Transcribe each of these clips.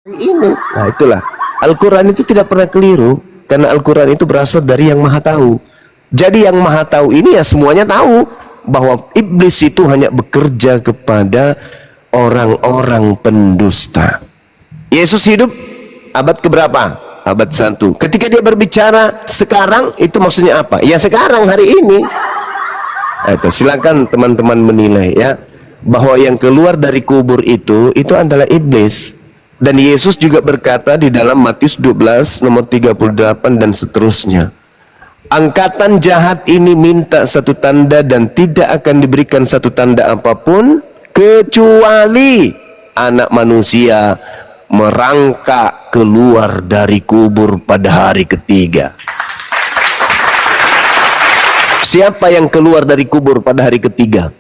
ini. Nah, itulah Al-Quran itu tidak pernah keliru, karena Al-Quran itu berasal dari yang maha tahu. Jadi yang maha tahu ini ya semuanya tahu bahwa iblis itu hanya bekerja kepada orang-orang pendusta. Yesus hidup abad keberapa? Abad 1. Ketika dia berbicara sekarang, itu maksudnya apa? Ya sekarang, hari ini. Nah, itu silakan teman-teman menilai ya, bahwa yang keluar dari kubur itu adalah iblis. Dan Yesus juga berkata di dalam Matius 12 nomor 38 dan seterusnya, angkatan jahat ini minta satu tanda dan tidak akan diberikan satu tanda apapun kecuali anak manusia merangkak keluar dari kubur pada hari ketiga. Siapa yang keluar dari kubur pada hari ketiga?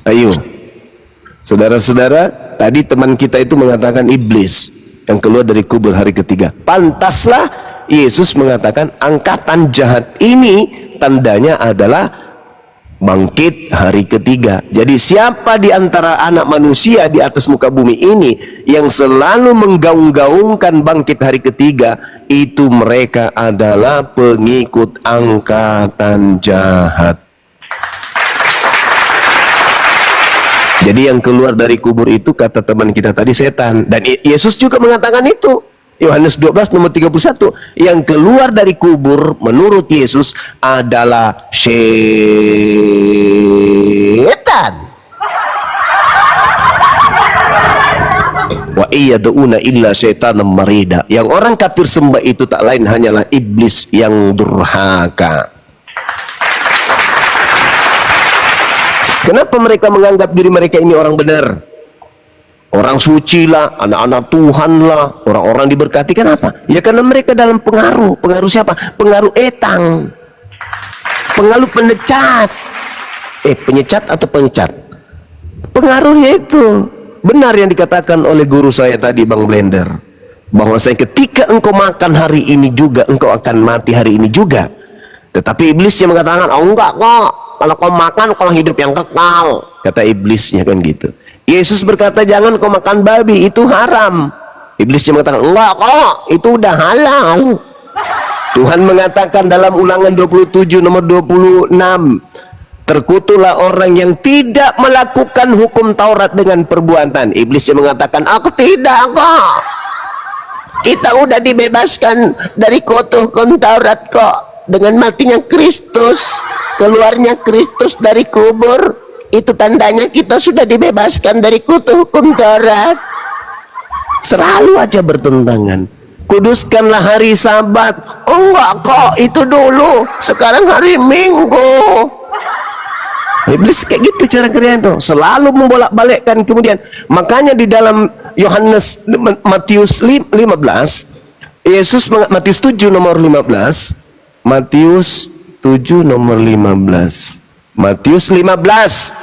Ayo saudara-saudara, tadi teman kita itu mengatakan iblis yang keluar dari kubur hari ketiga. Pantaslah Yesus mengatakan angkatan jahat ini tandanya adalah bangkit hari ketiga. Jadi siapa di antara anak manusia di atas muka bumi ini yang selalu menggaung-gaungkan bangkit hari ketiga, itu mereka adalah pengikut angkatan jahat. Jadi yang keluar dari kubur itu kata teman kita tadi setan. Dan Yesus juga mengatakan itu. Yohanes 12 nomor 31. Yang keluar dari kubur menurut Yesus adalah setan. Wa iyaduna illa syaitanam marida. Yang orang kafir sembah itu tak lain hanyalah iblis yang durhaka. Kenapa mereka menganggap diri mereka ini orang benar? Orang suci lah, anak-anak Tuhan lah, orang-orang diberkati. Kenapa? Ya karena mereka dalam pengaruh. Pengaruh siapa? Pengaruh etang. Pengaruh penyecat. Penyecat atau pengecat? Pengaruhnya itu. Benar yang dikatakan oleh guru saya tadi, Bang Blender. Bahwa saya ketika engkau makan hari ini juga, engkau akan mati hari ini juga. Tetapi iblisnya mengatakan, oh enggak kok. Kalau kau makan, kau hidup yang kekal. Kata iblisnya kan gitu. Yesus berkata, jangan kau makan babi, itu haram. Iblisnya mengatakan, enggak kok, itu udah halal. Tuhan mengatakan dalam Ulangan 27 nomor 26, terkutuklah orang yang tidak melakukan hukum Taurat dengan perbuatan. Iblisnya mengatakan, aku tidak kok. Kita udah dibebaskan dari kutuk hukum Taurat kok. Dengan matinya Kristus, keluarnya Kristus dari kubur, itu tandanya kita sudah dibebaskan dari kutuk hukum Taurat. Selalu aja bertentangan. Kuduskanlah hari Sabat. Oh enggak kok, itu dulu, sekarang hari Minggu. Iblis kayak gitu cara kerjanya tuh, selalu membolak-balikkan. Kemudian makanya di dalam Matius 15, Yesus Matius 7 nomor 15, Matius 7 nomor 15. Matius 15.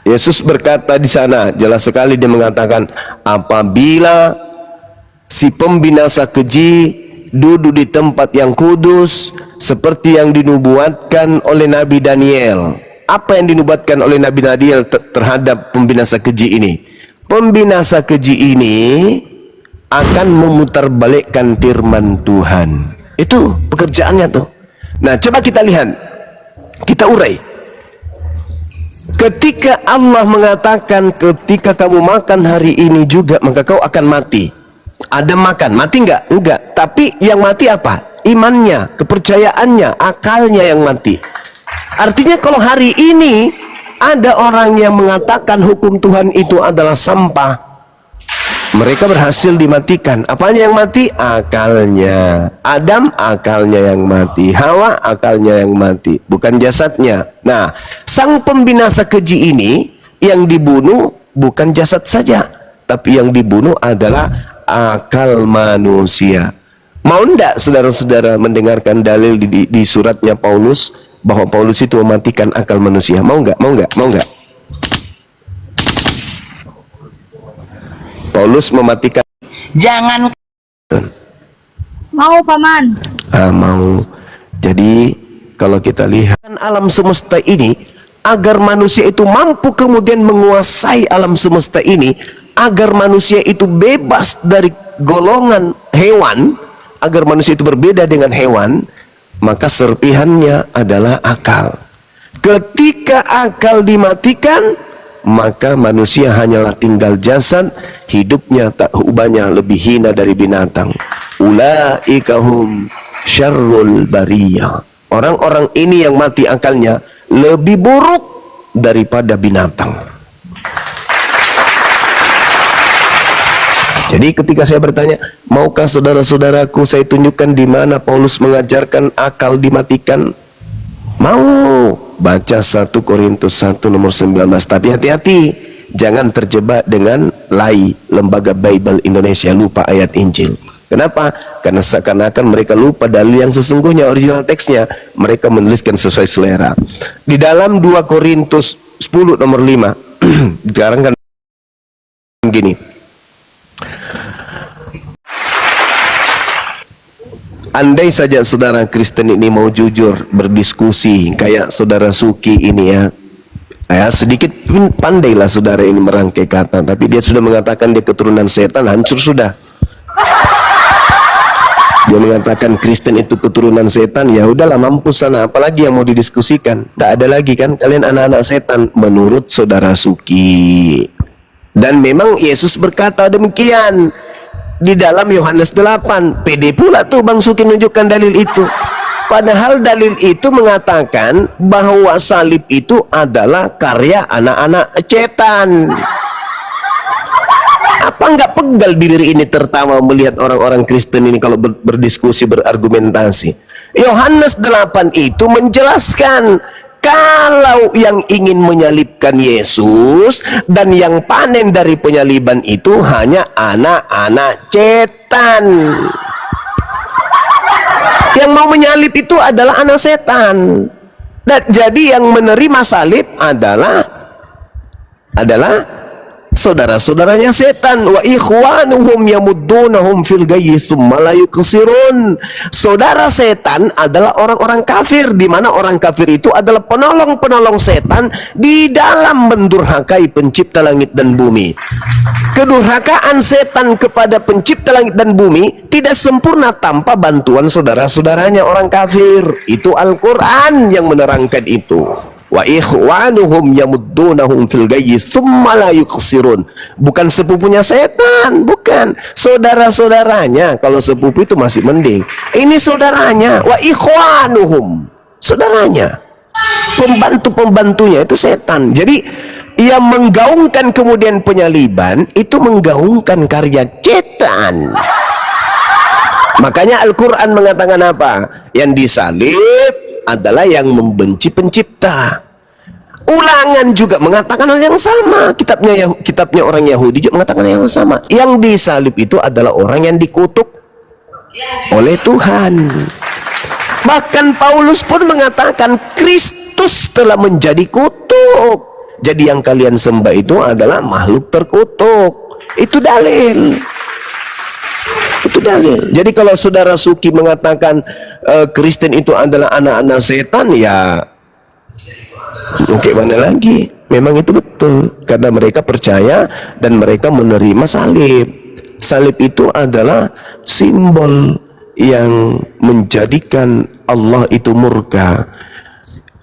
Yesus berkata di sana, jelas sekali dia mengatakan, apabila si pembinasa keji duduk di tempat yang kudus seperti yang dinubuatkan oleh Nabi Daniel. Apa yang dinubuatkan oleh Nabi Daniel terhadap pembinasa keji ini? Pembinasa keji ini akan memutarbalikkan firman Tuhan. Itu pekerjaannya tuh. Nah, coba kita lihat, kita urai. Ketika Allah mengatakan, ketika kamu makan hari ini juga, maka kau akan mati. Adam makan, mati enggak? Enggak. Tapi yang mati apa? Imannya, kepercayaannya, akalnya yang mati. Artinya kalau hari ini ada orang yang mengatakan hukum Tuhan itu adalah sampah, mereka berhasil dimatikan. Apanya yang mati? Akalnya. Adam akalnya yang mati, Hawa akalnya yang mati, bukan jasadnya. Nah, sang pembinasa keji ini yang dibunuh bukan jasad saja, tapi yang dibunuh adalah akal manusia. Mau ndak saudara-saudara mendengarkan dalil di suratnya Paulus bahwa Paulus itu mematikan akal manusia? Mau nggak? Mau nggak? Mau nggak? Paulus mematikan. Jangan. Mau paman. Mau. Jadi kalau kita lihat alam semesta ini, agar manusia itu mampu kemudian menguasai alam semesta ini, agar manusia itu bebas dari golongan hewan, agar manusia itu berbeda dengan hewan, maka serpihannya adalah akal. Ketika akal dimatikan, maka manusia hanyalah tinggal jasad, hidupnya tak ubahnya lebih hina dari binatang. Ulaika hum syarrul bariyah. Orang-orang ini yang mati akalnya lebih buruk daripada binatang. Jadi ketika saya bertanya, maukah saudara-saudaraku saya tunjukkan di mana Paulus mengajarkan akal dimatikan? Mau. Baca 1 Korintus 1 nomor 19. Tapi hati-hati, jangan terjebak dengan LAI, Lembaga Bible Indonesia, lupa ayat Injil. Kenapa? Karena seakan-akan mereka lupa dalil yang sesungguhnya, original teksnya. Mereka menuliskan sesuai selera. Di dalam 2 Korintus 10 nomor 5 dikarangkan gini. Andai saja saudara Kristen ini mau jujur berdiskusi kayak saudara Suki ini ya, sedikit pandailah saudara ini merangkai kata, tapi dia sudah mengatakan dia keturunan setan, hancur sudah. Dia mengatakan Kristen itu keturunan setan, ya udahlah, mampus sana, apalagi yang mau didiskusikan? Tak ada lagi kan, kalian anak-anak setan menurut saudara Suki. Dan memang Yesus berkata demikian di dalam Yohanes 8. Pede pula tuh Bang Suki menunjukkan dalil itu. Padahal dalil itu mengatakan bahwa salib itu adalah karya anak-anak setan. Apa nggak pegal bibir ini tertawa melihat orang-orang Kristen ini kalau berdiskusi, berargumentasi? Yohanes 8 itu menjelaskan kalau yang ingin menyalibkan Yesus dan yang panen dari penyaliban itu hanya anak-anak setan. Yang mau menyalib itu adalah anak setan. Dan jadi yang menerima salib adalah saudara-saudaranya setan. Wa ikhwanuhum yamuddunahum fil gayyi tsumma la yuqsirun. Saudara setan adalah orang-orang kafir, di mana orang kafir itu adalah penolong-penolong setan di dalam mendurhakai pencipta langit dan bumi. Kedurhakaan setan kepada pencipta langit dan bumi tidak sempurna tanpa bantuan saudara-saudaranya orang kafir. Itu Al-Quran yang menerangkan itu. Wa ikhwanuhum yamuddunahum fil gayyi tsumma la yuqsirun. Bukan sepupunya setan, bukan. Saudara-saudaranya. Kalau sepupu itu masih mending. Ini saudaranya. Wa ikhwanuhum, saudaranya. Pembantu-pembantunya itu setan. Jadi yang menggaungkan kemudian penyaliban itu menggaungkan karya setan. Makanya Al-Quran mengatakan apa? Yang disalib adalah yang membenci pencipta. Ulangan juga mengatakan hal yang sama. Kitabnya orang Yahudi juga mengatakan hal yang sama. Yang disalib itu adalah orang yang dikutuk oleh Tuhan. Bahkan Paulus pun mengatakan Kristus telah menjadi kutuk. Jadi yang kalian sembah itu adalah makhluk terkutuk. Itu dalil. Itu dalil. Jadi kalau saudara Suki mengatakan Kristen itu adalah anak-anak setan, ya oke, mana lagi? Memang itu betul, karena mereka percaya dan mereka menerima salib. Salib itu adalah simbol yang menjadikan Allah itu murka.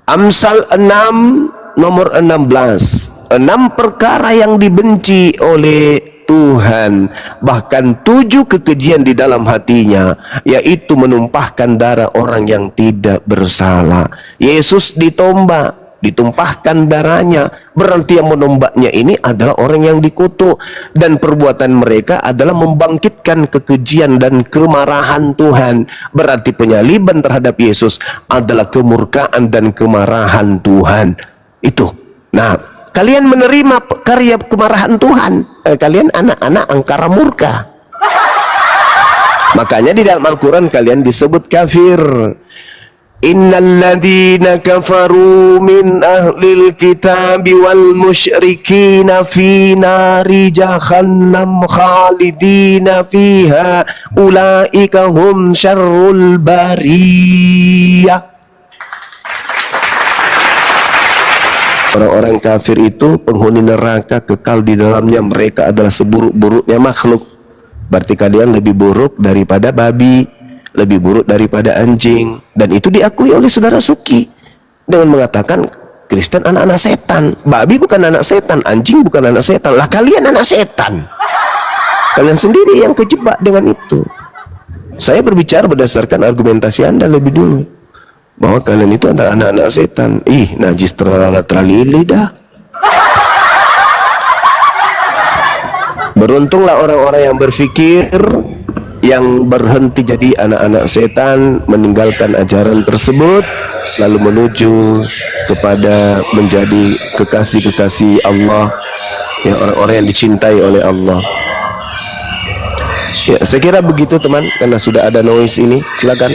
Amsal 6 nomor 16. 6 perkara yang dibenci oleh Tuhan, bahkan 7 kekejian di dalam hatinya, yaitu menumpahkan darah orang yang tidak bersalah. Yesus ditombak, ditumpahkan darahnya, berarti yang menombaknya ini adalah orang yang dikutuk, dan perbuatan mereka adalah membangkitkan kekejian dan kemarahan Tuhan. Berarti penyaliban terhadap Yesus adalah kemurkaan dan kemarahan Tuhan. Itu. Nah, kalian menerima karya kemarahan Tuhan. Kalian anak-anak angkara murka. Makanya di dalam Al-Quran kalian disebut kafir. Innal ladzina kafaru min ahlil kitabi wal musyrikina fi nari jahannam khalidina fiha ulaika hum syarrul bariyah. Orang-orang kafir itu penghuni neraka, kekal di dalamnya, mereka adalah seburuk-buruknya makhluk. Berarti kalian lebih buruk daripada babi, lebih buruk daripada anjing. Dan itu diakui oleh saudara Suki dengan mengatakan Kristen anak-anak setan, babi bukan anak setan, anjing bukan anak setan. Lah kalian anak setan, kalian sendiri yang kejebak dengan itu. Saya berbicara berdasarkan argumentasi Anda lebih dulu, bahwa kalian itu adalah anak-anak setan. Ih, najis terlili dah. Beruntunglah orang-orang yang berpikir, yang berhenti jadi anak-anak setan, meninggalkan ajaran tersebut, lalu menuju kepada menjadi kekasih-kekasih Allah, ya, orang-orang yang dicintai oleh Allah. Ya, saya kira begitu teman, karena sudah ada noise ini, silakan.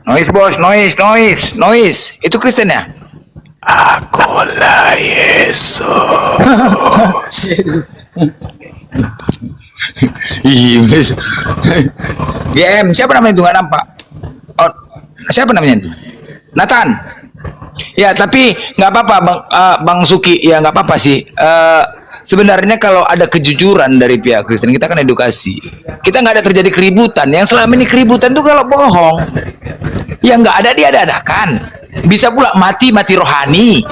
Noise bos, noise. Itu Kristen ya? Akulah Yesus. Iya, GM, siapa namanya itu nggak nampak? Oh, siapa namanya itu? Nathan. Ya, tapi nggak apa-apa, Bang Suki, ya nggak apa-apa sih. Sebenarnya kalau ada kejujuran dari pihak Kristen, kita akan edukasi. Kita nggak ada terjadi keributan. Yang selama ini keributan itu kalau bohong, yang nggak ada dia adakan. Bisa pula mati rohani.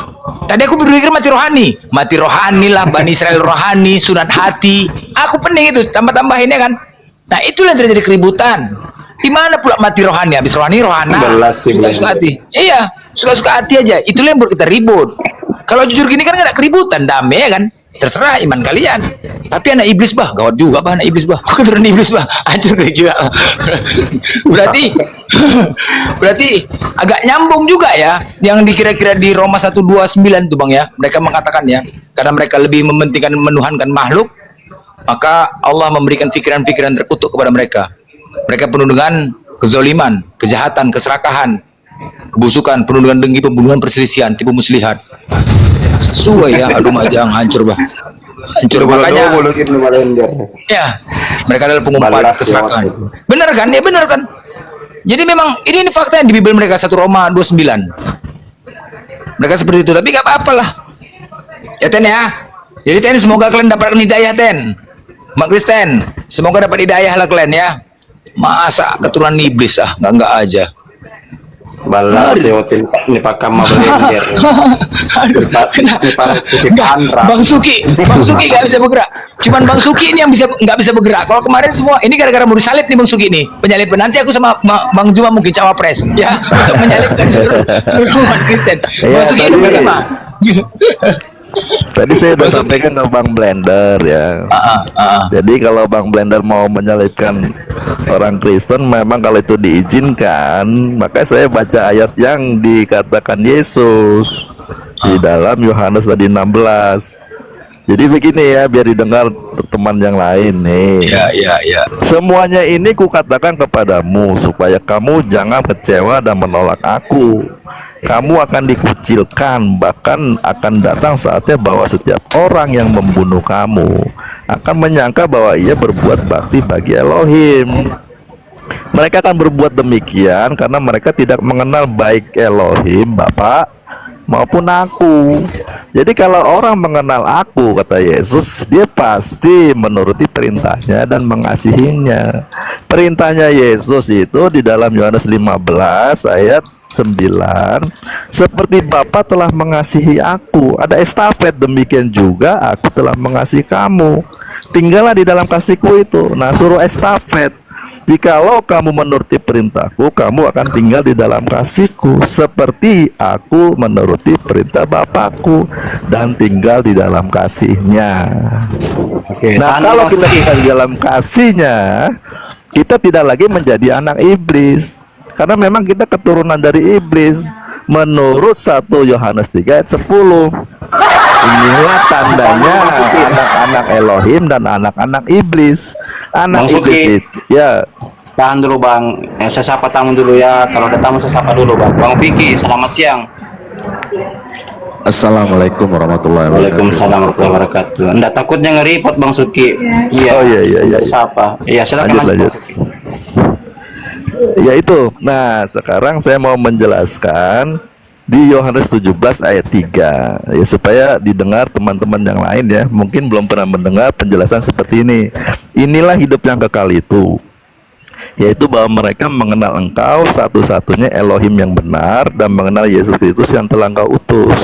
Tadi aku berpikir mati rohani lah, Bani Israel rohani, sunat hati. Aku pening itu, tambah-tambahinnya kan. Nah, itulah yang terjadi keributan. Di mana pula mati rohani? Habis rohani, suka-suka hati. Iya, suka-suka hati aja. Itulah yang buat kita ribut. Kalau jujur gini kan nggak ada keributan, damai ya kan? Terserah iman kalian. Tapi anak iblis bah, gawat juga bah anak iblis bah. Keturunan iblis bah, hancur gila. berarti agak nyambung juga ya yang dikira-kira di Roma 1:29 tuh Bang ya. Mereka mengatakan ya, karena mereka lebih mementingkan menuhankan makhluk, maka Allah memberikan pikiran-pikiran terkutuk kepada mereka. Mereka penuh dengan kezoliman, kejahatan, keserakahan, kebusukan, penuh dengan dengki, pembunuhan, perselisihan, tipu muslihat. Sesuai ya, aduh majang, hancur bah. Hancur, makanya ya, mereka adalah pengumpat keserakahan. Benar kan? Ya benar kan? Jadi memang ini fakta yang di Bible mereka, 1 Roma 29. Mereka seperti itu, tapi gak apa-apa lah. Ya Ten ya. Jadi Ten, semoga kalian dapat hidayah Ten. Mak Kristen, semoga dapat hidayah lah kalian ya. Masa keturunan iblis enggak aja. Balas seotin ni pakam mabelender. Bang Suki nggak bisa bergerak. Cuman Bang Suki ini yang nggak bisa bergerak. Kalau kemarin semua ini gara-gara mau disalib nih Bang Suki nih. Penyaliban, nanti aku sama Bang Juma mungkin cawapres ya untuk menyalibkan seluruh umat Kristen. Bang Suki ini bagaimana? Tadi saya sudah sampaikan ke Bang Blender ya. Jadi kalau Bang Blender mau menyalibkan orang Kristen, memang kalau itu diizinkan, maka saya baca ayat yang dikatakan Yesus di dalam Yohanes tadi 16. Jadi begini ya, biar didengar teman yang lain nih. Ya. Semuanya ini kukatakan kepadamu supaya kamu jangan kecewa dan menolak aku. Kamu akan dikucilkan, bahkan akan datang saatnya bahwa setiap orang yang membunuh kamu akan menyangka bahwa ia berbuat bakti bagi Elohim. Mereka akan berbuat demikian karena mereka tidak mengenal baik Elohim Bapa maupun aku. Jadi kalau orang mengenal aku, kata Yesus, dia pasti menuruti perintahnya dan mengasihinya. Perintahnya Yesus itu di dalam Yohanes 15 ayat 9, seperti Bapa telah mengasihi aku. Ada estafet, demikian juga aku telah mengasihi kamu. Tinggallah di dalam kasihku itu. Nah, suruh estafet. Jikalau kamu menuruti perintahku, kamu akan tinggal di dalam kasihku, seperti aku menuruti perintah Bapakku dan tinggal di dalam kasihnya. Nah, kalau kita tinggal di dalam kasihnya, kita tidak lagi menjadi anak iblis. Karena memang kita keturunan dari iblis. Menurut 1 Yohanes 3 ayat 10. Inilah tandanya anak-anak Elohim dan anak-anak iblis. Anak iblis itu ya. Tahan dulu bang, saya sapa tamu dulu ya. Kalau ada tamu saya sapa dulu bang. Bang Vicky, selamat siang. Assalamualaikum warahmatullahi wabarakatuh. Waalaikumsalam warahmatullahi wabarakatuh. Anda takutnya nge-report Bang Suki? Iya. Oh iya. Sapa? Iya, silakan Lanjut. Bang Suki. Ya itu. Nah, sekarang saya mau menjelaskan di Yohanes 17 ayat 3 ya, supaya didengar teman-teman yang lain ya, mungkin belum pernah mendengar penjelasan seperti ini. Inilah hidup yang kekal itu, yaitu bahwa mereka mengenal Engkau satu-satunya Elohim yang benar, dan mengenal Yesus Kristus yang telah Engkau utus.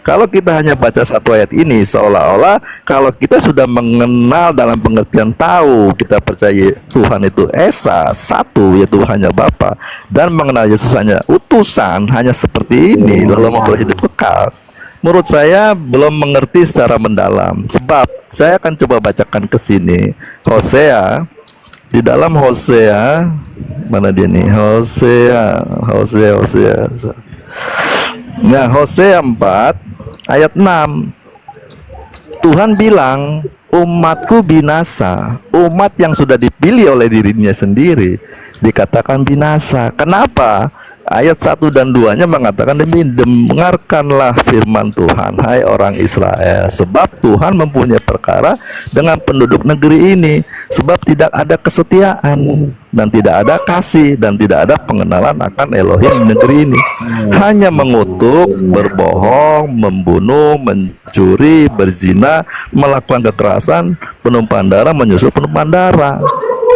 Kalau kita hanya baca satu ayat ini, seolah-olah kalau kita sudah mengenal dalam pengertian tahu, kita percaya Tuhan itu Esa, satu, yaitu hanya Bapa, dan mengenal Yesus hanya utusan, hanya seperti ini, lalu memperoleh hidup kekal. Menurut saya belum mengerti secara mendalam. Sebab saya akan coba bacakan ke sini. Hosea, di dalam Hosea, mana dia nih? Hosea. Nah, Hosea 4 ayat 6. Tuhan bilang, umatku binasa. Umat yang sudah dipilih oleh dirinya sendiri dikatakan binasa. Kenapa? Ayat 1 dan 2-nya mengatakan dengarkanlah firman Tuhan, hai orang Israel, sebab Tuhan mempunyai perkara dengan penduduk negeri ini, sebab tidak ada kesetiaan dan tidak ada kasih dan tidak ada pengenalan akan Elohim negeri ini. Hanya mengutuk, berbohong, membunuh, mencuri, berzina, melakukan kekerasan, penumpahan darah, menyusup penumpahan darah.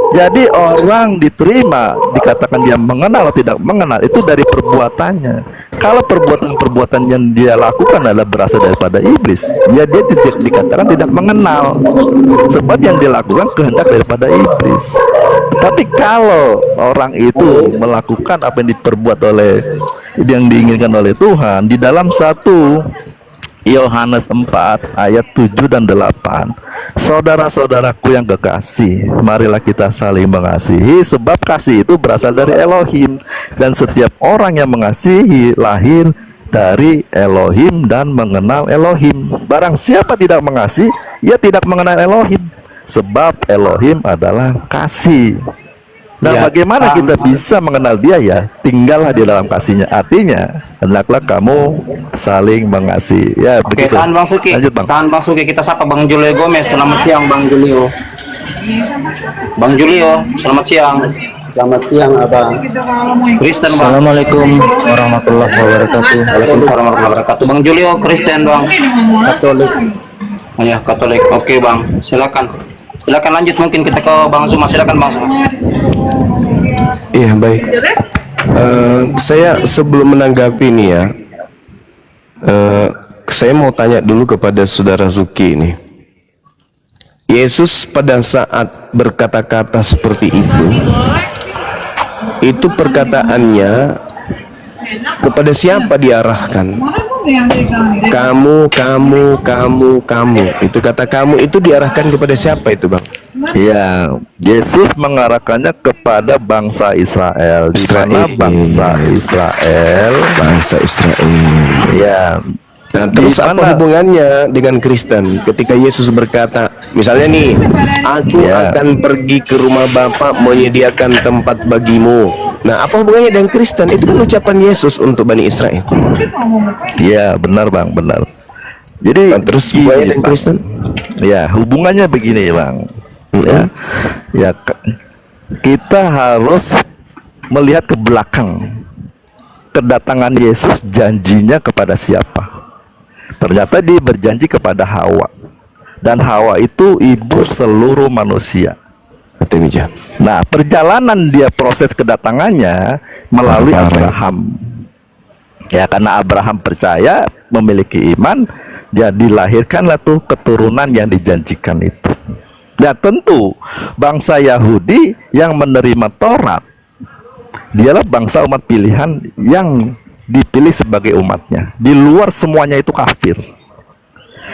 Jadi orang diterima, dikatakan dia mengenal atau tidak mengenal, itu dari perbuatannya. Kalau perbuatan-perbuatan yang dia lakukan adalah berasal daripada iblis, ya dia tidak dikatakan tidak mengenal, sebab yang dilakukan kehendak daripada iblis. Tapi kalau orang itu melakukan apa yang diperbuat oleh, yang diinginkan oleh Tuhan, di dalam satu Yohanes 4 ayat 7 dan 8. Saudara-saudaraku yang kekasih, marilah kita saling mengasihi, sebab kasih itu berasal dari Elohim, dan setiap orang yang mengasihi lahir dari Elohim dan mengenal Elohim. Barang siapa tidak mengasihi, ia tidak mengenal Elohim, sebab Elohim adalah kasih. Nah, Ya, bagaimana kita bisa mengenal dia ya? Tinggallah di dalam kasihnya. Artinya, hendaklah kamu saling mengasihi. Ya, Oke, begitu. tahan Bang Suki. Lanjut, Bang. Tahan Bang Suki, kita sapa Bang Julio Gomez. Selamat siang Bang Julio. Bang Julio, selamat siang. Selamat siang, Abang. Kristen Bang. Assalamualaikum warahmatullahi wabarakatuh. Waalaikumsalam warahmatullahi wabarakatuh. Bang Julio Kristen Bang. Katolik. Oh ya, Katolik. Oke Bang, silakan. Silakan lanjut, mungkin kita ke Bang Suma. Silakan Bang Suma. Iya, baik. Saya sebelum menanggapi ini ya, saya mau tanya dulu kepada saudara Zuki ini. Yesus pada saat berkata-kata seperti itu perkataannya kepada siapa diarahkan? Kamu. Itu kata kamu itu diarahkan kepada siapa itu, Bang? Ya, Yesus mengarahkannya kepada bangsa Israel. Di mana bangsa Israel? Bangsa Israel. Ya. Nah, terus Di apa mana- hubungannya dengan Kristen? Ketika Yesus berkata, misalnya nih, aku Ya. akan pergi ke rumah Bapa menyediakan tempat bagimu. Nah, apa hubungannya dengan Kristen? Itu kan ucapan Yesus untuk Bani Israel. Ya, benar Bang, benar. Jadi Nah, terus gini, hubungannya dengan Bang. Kristen? Ya, hubungannya begini Bang. Ya, kita harus melihat ke belakang. Kedatangan Yesus, janjinya kepada siapa? Ternyata dia berjanji kepada Hawa, dan Hawa itu ibu seluruh manusia. Nah, perjalanan dia, proses kedatangannya melalui Abraham. Ya, karena Abraham percaya, memiliki iman, dia dilahirkanlah tuh keturunan yang dijanjikan itu. Dan tentu bangsa Yahudi yang menerima Taurat, dialah bangsa umat pilihan yang dipilih sebagai umatnya. Di luar semuanya itu kafir.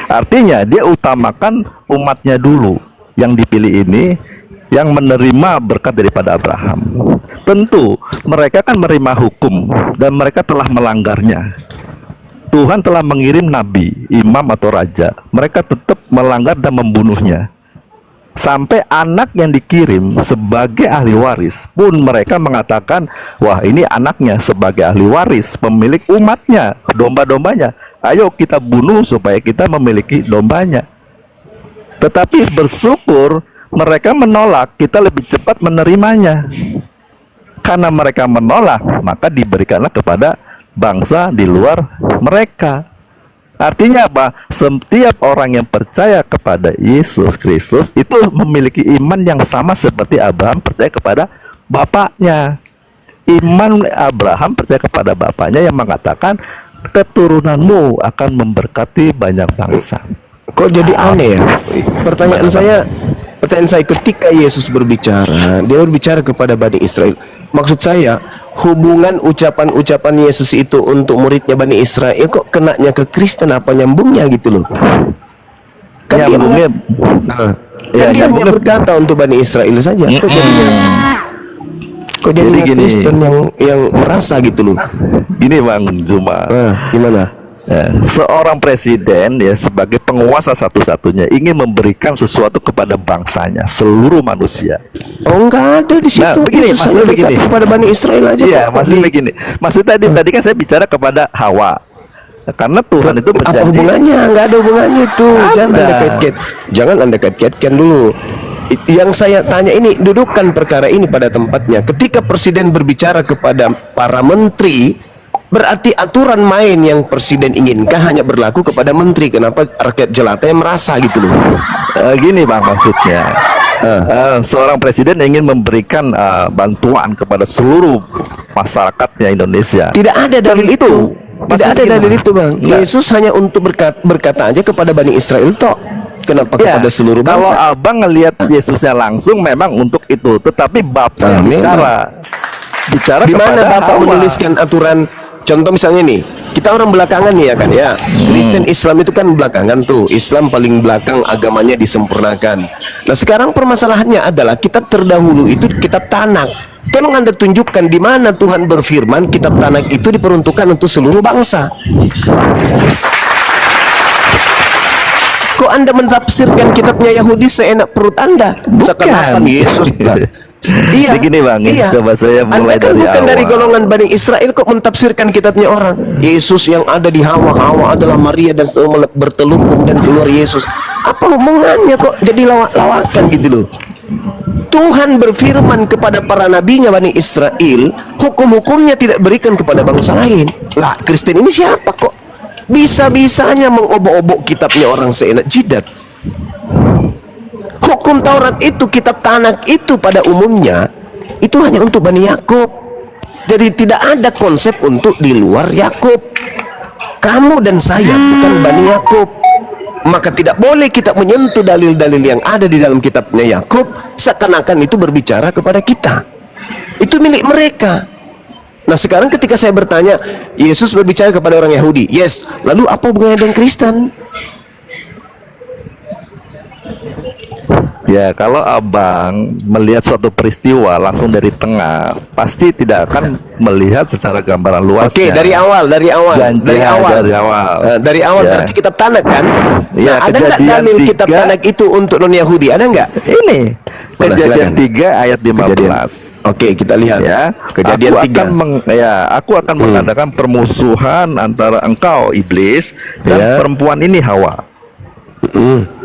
Artinya dia utamakan umatnya dulu, yang dipilih ini, yang menerima berkat daripada Abraham. Tentu mereka kan menerima hukum, dan mereka telah melanggarnya. Tuhan telah mengirim nabi, imam atau raja. Mereka tetap melanggar dan membunuhnya. Sampai anak yang dikirim sebagai ahli waris pun mereka mengatakan, wah ini anaknya sebagai ahli waris, pemilik umatnya, domba-dombanya. Ayo kita bunuh supaya kita memiliki dombanya. Tetapi bersyukur mereka menolak, kita lebih cepat menerimanya. Karena mereka menolak, maka diberikanlah kepada bangsa di luar mereka. Artinya apa? Setiap orang yang percaya kepada Yesus Kristus itu memiliki iman yang sama seperti Abraham percaya kepada bapaknya. Iman Abraham percaya kepada bapaknya yang mengatakan keturunanmu akan memberkati banyak bangsa. Kok jadi aneh ya? Pertanyaan saya ketika Yesus berbicara, dia berbicara kepada Bani Israel. Maksud saya, hubungan ucapan-ucapan Yesus itu untuk muridnya Bani Israel kok kenanya ke Kristen, apa nyambungnya gitu loh? Kan dia Nyambungnya, kan dia hanya berkata untuk Bani Israel saja. Kok jadinya Jadi gini. Kristen yang merasa gitu loh? Gini Bang Zuma. Gimana? Ya, seorang presiden ya sebagai penguasa satu-satunya ingin memberikan sesuatu kepada bangsanya, seluruh manusia. Oh, enggak ada di situ. Nah, begini, Yesus maksudnya hanya berkata begini. kepada Bani Israel aja. Iya, kok. maksudnya begini. Maksud tadi kan saya bicara kepada Hawa. Karena Tuhan itu Apa berjanji. hubungannya? Enggak ada hubungannya itu. Jangan Ada. Anda kaitkan. Jangan Anda kaitkan dulu. Yang saya tanya ini, dudukkan perkara ini pada tempatnya. Ketika presiden berbicara kepada para menteri, berarti aturan main yang presiden inginkan hanya berlaku kepada menteri. Kenapa rakyat jelata yang merasa gitu loh? Gini Bang maksudnya. Seorang presiden ingin memberikan bantuan kepada seluruh masyarakatnya Indonesia. Tidak ada dalil itu. Tidak Maksudnya ada dalil gimana? itu, Bang. Enggak. Yesus hanya untuk berkata aja kepada Bani Israel toh. Kenapa Ya, kepada seluruh kalau bangsa? abang ngelihat Yesusnya langsung memang untuk itu, tetapi Bapak yang bicara Di mana kepada Bapak Hawa. menuliskan aturan? Contoh misalnya nih, kita orang belakangan nih ya kan ya. Kristen Islam itu kan belakangan tuh. Islam paling belakang agamanya disempurnakan. Nah sekarang permasalahannya adalah kitab terdahulu itu kitab Tanak. Tolong Anda tunjukkan di mana Tuhan berfirman kitab Tanak itu diperuntukkan untuk seluruh bangsa. Kok Anda mentafsirkan kitabnya Yahudi seenak perut Anda? Seakan-akan Yesus. Iya, Begini Bang, iya. coba saya mulai Anda kan dari bukan awal. dari golongan Bani Israel kok mentafsirkan kitabnya orang. Yesus yang ada di Hawa adalah Maria dan setelah bertelur kemudian keluar Yesus. Apa hubungannya kok jadi lawak-lawakan gitu loh? Tuhan berfirman kepada para nabinya Bani Israel, hukum-hukumnya tidak berikan kepada bangsa lain. Lah, Kristen ini siapa kok? Bisa-bisanya mengobok-obok kitabnya orang seenak jidat. Hukum Taurat itu, kitab Tanak itu pada umumnya itu hanya untuk Bani Yakub. Jadi tidak ada konsep untuk di luar Yakub. Kamu dan saya bukan Bani Yakub. Maka tidak boleh kita menyentuh dalil-dalil yang ada di dalam kitabnya Yakub seakan-akan itu berbicara kepada kita. Itu milik mereka. Nah sekarang ketika saya bertanya, Yesus berbicara kepada orang Yahudi. Yes, lalu apa hubungannya dengan Kristen? Ya, kalau abang melihat suatu peristiwa langsung dari tengah, pasti tidak akan melihat secara gambaran luas. Oke, dari awal. Dari awal. Dari awal Ya. berarti kitab Tanak kan? Ya, Nah, ada nggak Kejadian dalil 3. kitab Tanak itu untuk non Yahudi? Ada nggak? Ini Mana, Kejadian silakan. 3 ayat 15. Oke, kita lihat. Ya, Kejadian 3. Aku akan mengadakan permusuhan antara engkau iblis dan Ya. perempuan ini Hawa.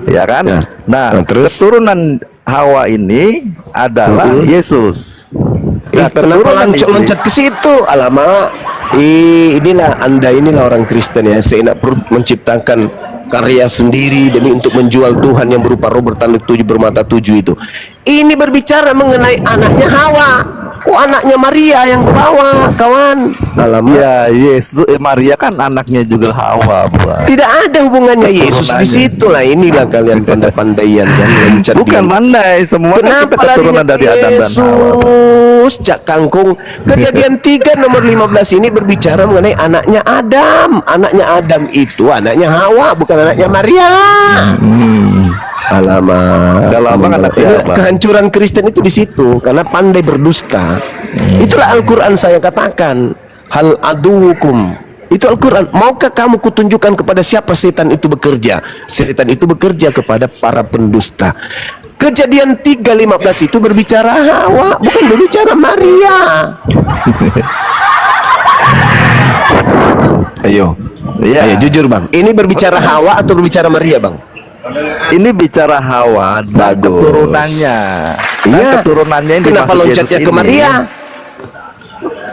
Ya kan? Ya. Nah, Nah, terus? keturunan Hawa ini adalah Yesus. Nah, Kenapa keturunan loncat ke situ? Alamak. Inilah orang Kristen ya, seenak perut menciptakan karya sendiri demi untuk menjual Tuhan yang berupa roh bertanduk 7 bermata 7 itu. Ini berbicara mengenai anaknya Hawa. Kok anaknya Maria yang ke bawah, kawan? Alamak. Ya, Yesus Maria kan anaknya juga Hawa, Bang. Tidak ada hubungannya Yesus di Keturunannya. situ lah. Inilah kalian pandai-pandaian kan loncat Bukan di- pandai, semua kan Kenapa kita keturunan larinya dari Adam dan Hawa. Yesus, Cak Kangkung. Kejadian 3 nomor 15 ini berbicara mengenai anaknya Adam. Anaknya Adam itu anaknya Hawa, bukan anaknya Maria. Alamak. Kalau abang anak Ini siapa? kehancuran Kristen itu di situ karena pandai berdusta. Itulah Al-Qur'an saya katakan, hal aduwukum. Itu Al-Quran. Maukah kamu kutunjukkan kepada siapa setan itu bekerja? Setan itu bekerja kepada para pendusta. Kejadian 3:15 itu berbicara Hawa, bukan berbicara Maria. Ayo, Iya. ayo jujur bang, ini berbicara Hawa atau berbicara Maria bang? Ini bicara Hawa dan Bagus. keturunannya. Dan Iya. keturunannya yang Kenapa dimaksud loncatnya Yesus ke ini. Maria?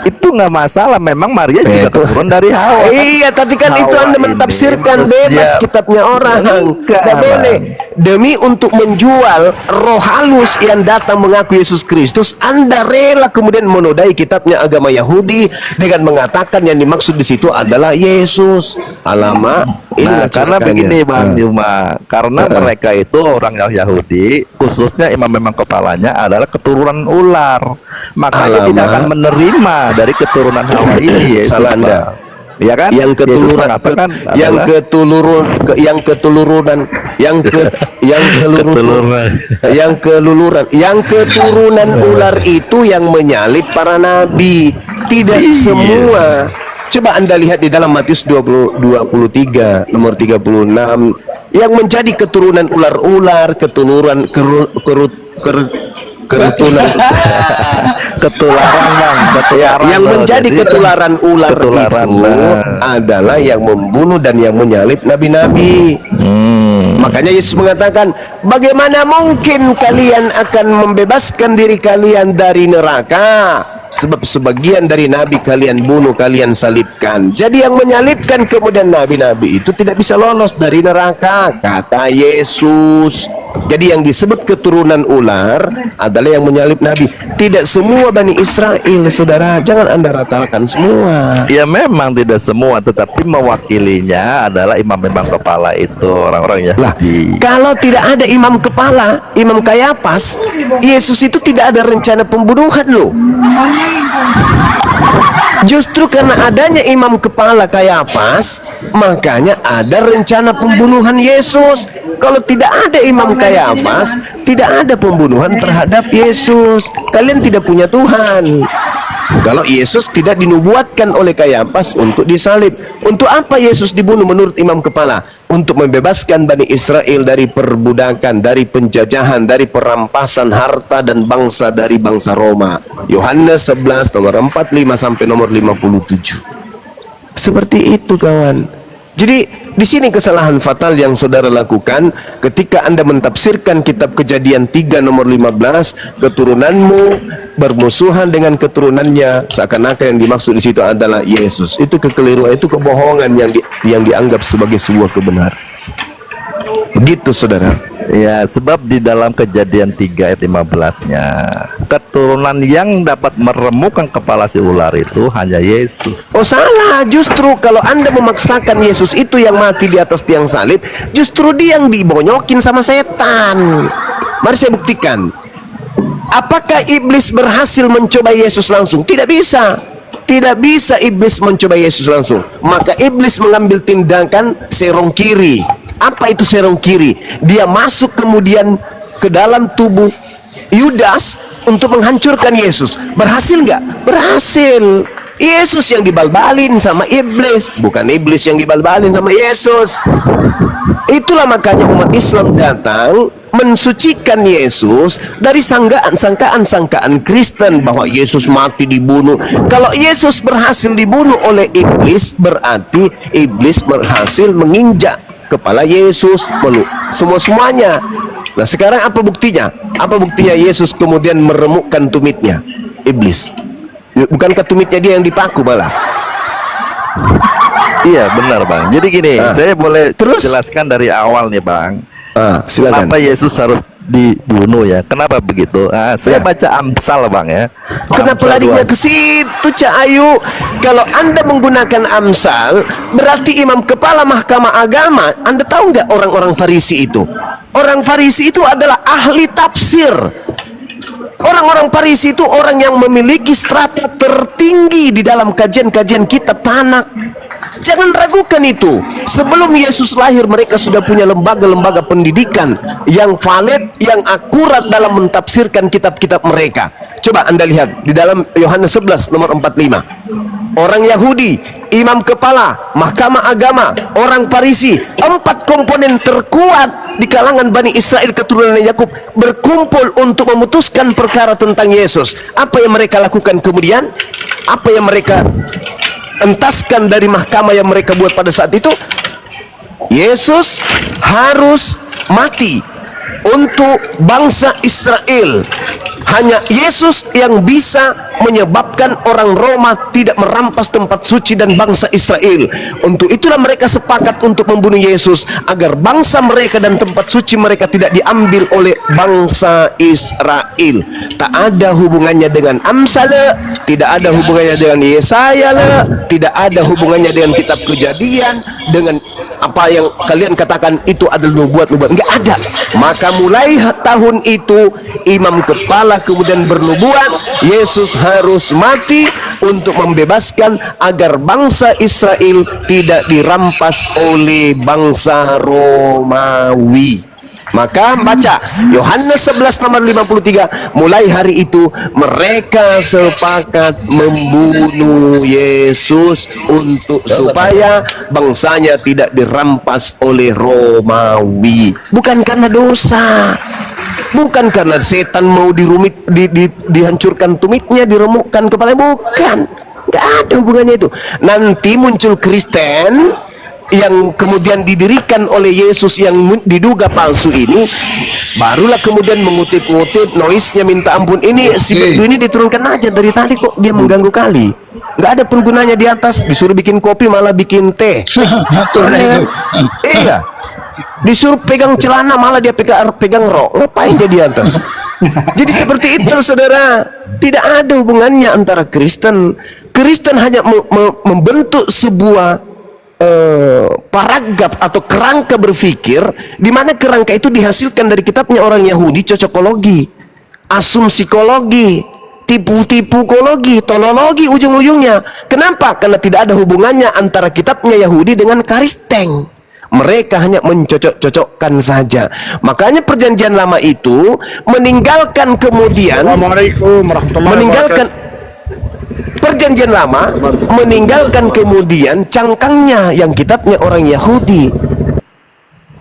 Itu nggak masalah, memang Maria juga Itu. keturunan dari Hawa. Iya, tapi kan itu Hawa Anda ini mentafsirkan manusia. bebas kitabnya orang. Enggak, Tidak Bang. boleh. Demi untuk menjual roh halus yang datang mengaku Yesus Kristus, Anda rela kemudian menodai kitabnya agama Yahudi dengan mengatakan yang dimaksud di situ adalah Yesus. Alamak. Nah, Inilah karena celakanya. begini Bang Ah. Yuma, karena mereka itu orang Yahudi, khususnya imam memang kepalanya adalah keturunan ular, makanya Alamak. tidak akan menerima dari keturunan Hawa ini Yesus. Salah Anda. Bang. Ya kan? Yang Yesus ketuluran, mengatakan yang adalah ketuluran, yang ketulurunan, yang keluluran, yang keturunan ular itu yang menyalib para nabi, tidak Iya. semua. Coba Anda lihat di dalam Matius 23 nomor 36 yang menjadi keturunan ular-ular, keturunan kerutunan ketularan Bang, ketularan yang Bang. menjadi Jadi, ketularan ular ketularan, itu Bang. adalah yang membunuh dan yang menyalib nabi-nabi. Makanya Yesus mengatakan, bagaimana mungkin kalian akan membebaskan diri kalian dari neraka? Sebab sebagian dari nabi kalian bunuh, kalian salibkan. Jadi yang menyalibkan kemudian nabi-nabi itu tidak bisa lolos dari neraka, kata Yesus. Jadi yang disebut keturunan ular adalah yang menyalib nabi. Tidak semua Bani Israel, saudara. Jangan Anda ratakan semua. Ya memang tidak semua, tetapi mewakilinya adalah imam-imam kepala itu orang-orang Yahudi. Kalau tidak ada imam kepala, imam Kayafas, Yesus itu tidak ada rencana pembunuhan loh. Justru karena adanya imam kepala Kayafas, makanya ada rencana pembunuhan Yesus. Kalau tidak ada imam Kayafas, tidak ada pembunuhan terhadap Yesus. Kalian tidak punya Tuhan. Kalau Yesus tidak dinubuatkan oleh Kayafas untuk disalib, untuk apa Yesus dibunuh menurut imam kepala? Untuk membebaskan Bani Israel dari perbudakan, dari penjajahan, dari perampasan harta dan bangsa dari bangsa Roma. Yohanes 11 nomor 45 sampai nomor 57. Seperti itu kawan. Jadi di sini kesalahan fatal yang saudara lakukan ketika Anda mentafsirkan kitab Kejadian 3 nomor 15, keturunanmu bermusuhan dengan keturunannya, seakan-akan yang dimaksud di situ adalah Yesus. Itu kekeliruan, itu kebohongan yang dianggap sebagai sebuah kebenaran. Begitu saudara. Ya, sebab di dalam Kejadian 3 ayat 15-nya, keturunan yang dapat meremukkan kepala si ular itu hanya Yesus. Oh salah, justru kalau Anda memaksakan Yesus itu yang mati di atas tiang salib, justru dia yang dibonyokin sama setan. Mari saya buktikan. Apakah iblis berhasil mencoba Yesus langsung? Tidak bisa. Tidak bisa iblis mencoba Yesus langsung. Maka iblis mengambil tindakan serong kiri. Apa itu serong kiri? Dia masuk kemudian ke dalam tubuh Yudas untuk menghancurkan Yesus. Berhasil nggak? Berhasil. Yesus yang dibalbalin sama iblis, bukan iblis yang dibalbalin sama Yesus. Itulah makanya umat Islam datang mensucikan Yesus dari sangkaan Kristen bahwa Yesus mati dibunuh. Kalau Yesus berhasil dibunuh oleh iblis, berarti iblis berhasil menginjak kepala Yesus, semuanya. Nah sekarang apa buktinya? Apa buktinya Yesus kemudian meremukkan tumitnya? Iblis. Bukankah tumitnya dia yang dipaku malah? Iya benar Bang. Jadi gini, saya boleh Terus? jelaskan dari awal nih Bang. Silakan. Kenapa Yesus harus dibunuh ya? Kenapa begitu? Saya baca Amsal Bang ya. Kenapa Amsal larinya 2. ke situ, Cak Ayu? Kalau Anda menggunakan Amsal, berarti imam kepala mahkamah agama. Anda tahu nggak orang-orang Farisi itu? Orang Farisi itu adalah ahli tafsir. Orang-orang Farisi itu orang yang memiliki strata tertinggi di dalam kajian-kajian kitab Tanakh. Jangan ragukan itu. Sebelum Yesus lahir, mereka sudah punya lembaga-lembaga pendidikan yang valid, yang akurat dalam mentafsirkan kitab-kitab mereka. Coba Anda lihat di dalam Yohanes 11 nomor 45. Orang Yahudi, imam kepala, mahkamah agama, orang Farisi, 4 komponen terkuat di kalangan Bani Israel keturunan Yakub berkumpul untuk memutuskan perkara tentang Yesus. Apa yang mereka lakukan kemudian? Apa yang mereka entaskan dari mahkamah yang mereka buat pada saat itu? Yesus harus mati untuk bangsa Israel. Hanya Yesus yang bisa menyebabkan orang Roma tidak merampas tempat suci dan bangsa Israel. Untuk itulah mereka sepakat untuk membunuh Yesus, agar bangsa mereka dan tempat suci mereka tidak diambil oleh bangsa Israel. Tak ada hubungannya dengan Amsal, tidak ada hubungannya dengan Yesaya, tidak ada hubungannya dengan kitab Kejadian, dengan apa yang kalian katakan itu adalah nubuat-nubuat. Enggak ada. Maka mulai tahun itu imam kepala kemudian bernubuat, Yesus harus mati untuk membebaskan agar bangsa Israel tidak dirampas oleh bangsa Romawi. Maka baca Yohanes 11 nomor 53, mulai hari itu mereka sepakat membunuh Yesus untuk supaya bangsanya tidak dirampas oleh Romawi. Bukan karena dosa, bukan karena setan mau dihancurkan tumitnya, diremukkan kepalanya, bukan. Nggak ada hubungannya itu. Nanti muncul Kristen yang kemudian didirikan oleh Yesus yang diduga palsu ini, barulah kemudian mengutip-ngutip noise-nya minta ampun. Ini si Bedu ini diturunkan aja dari tadi kok dia mengganggu kali. Nggak ada pun gunanya di atas, disuruh bikin kopi malah bikin teh. Iya. Disuruh pegang celana malah dia pegang rok. Ngapain dia di atas? Jadi seperti itu saudara. Tidak ada hubungannya antara Kristen. Kristen hanya membentuk sebuah paragraf atau kerangka berpikir, di mana kerangka itu dihasilkan dari kitabnya orang Yahudi, cocokologi, asumsikologi, tipu-tipukologi, tolologi ujung-ujungnya. Kenapa? Karena tidak ada hubungannya antara kitabnya Yahudi dengan Kristen. Mereka hanya mencocok-cocokkan saja. Makanya perjanjian lama itu meninggalkan kemudian meninggalkan perjanjian lama, meninggalkan kemudian cangkangnya yang kitabnya orang Yahudi.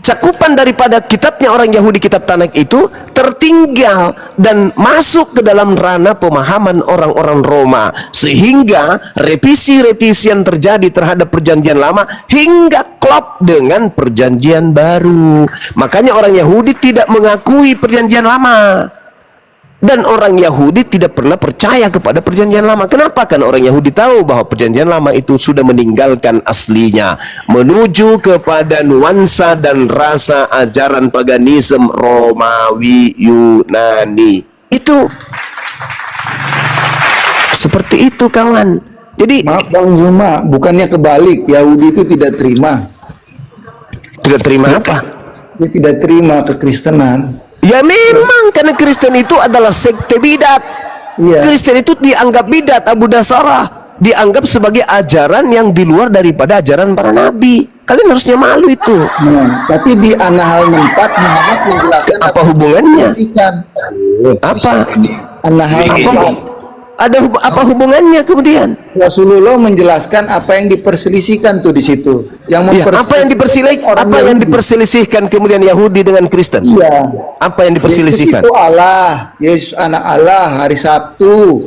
Cakupan daripada kitabnya orang Yahudi, kitab Tanakh itu tertinggal dan masuk ke dalam ranah pemahaman orang-orang Roma, sehingga revisi-revisi yang terjadi terhadap perjanjian lama hingga klop dengan perjanjian baru. Makanya orang Yahudi tidak mengakui perjanjian lama, dan orang Yahudi tidak pernah percaya kepada perjanjian lama. Kenapa? Karena orang Yahudi tahu bahwa perjanjian lama itu sudah meninggalkan aslinya, menuju kepada nuansa dan rasa ajaran paganisme Romawi Yunani. Itu seperti itu kawan. Jadi maaf Bang Zuma, bukannya kebalik, Yahudi itu tidak terima. Tidak terima apa? Dia tidak terima kekristenan. Ya memang, karena Kristen itu adalah sekte bidat. Iya. Kristen itu dianggap bidat, Abu Dasarah, dianggap sebagai ajaran yang di luar daripada ajaran para nabi. Kalian harusnya malu itu. Nah, tapi di An-Nahl 4 Muhammad menjelaskan apa hubungannya? Apa? An-Nahl 4. Ada apa hubungannya kemudian? Rasulullah menjelaskan apa yang diperselisihkan tuh di situ. Yang Ya, apa yang diperselisihkan kemudian Yahudi dengan Kristen? Iya. Apa yang diperselisihkan? Yesus itu Allah, Yesus anak Allah, hari Sabtu,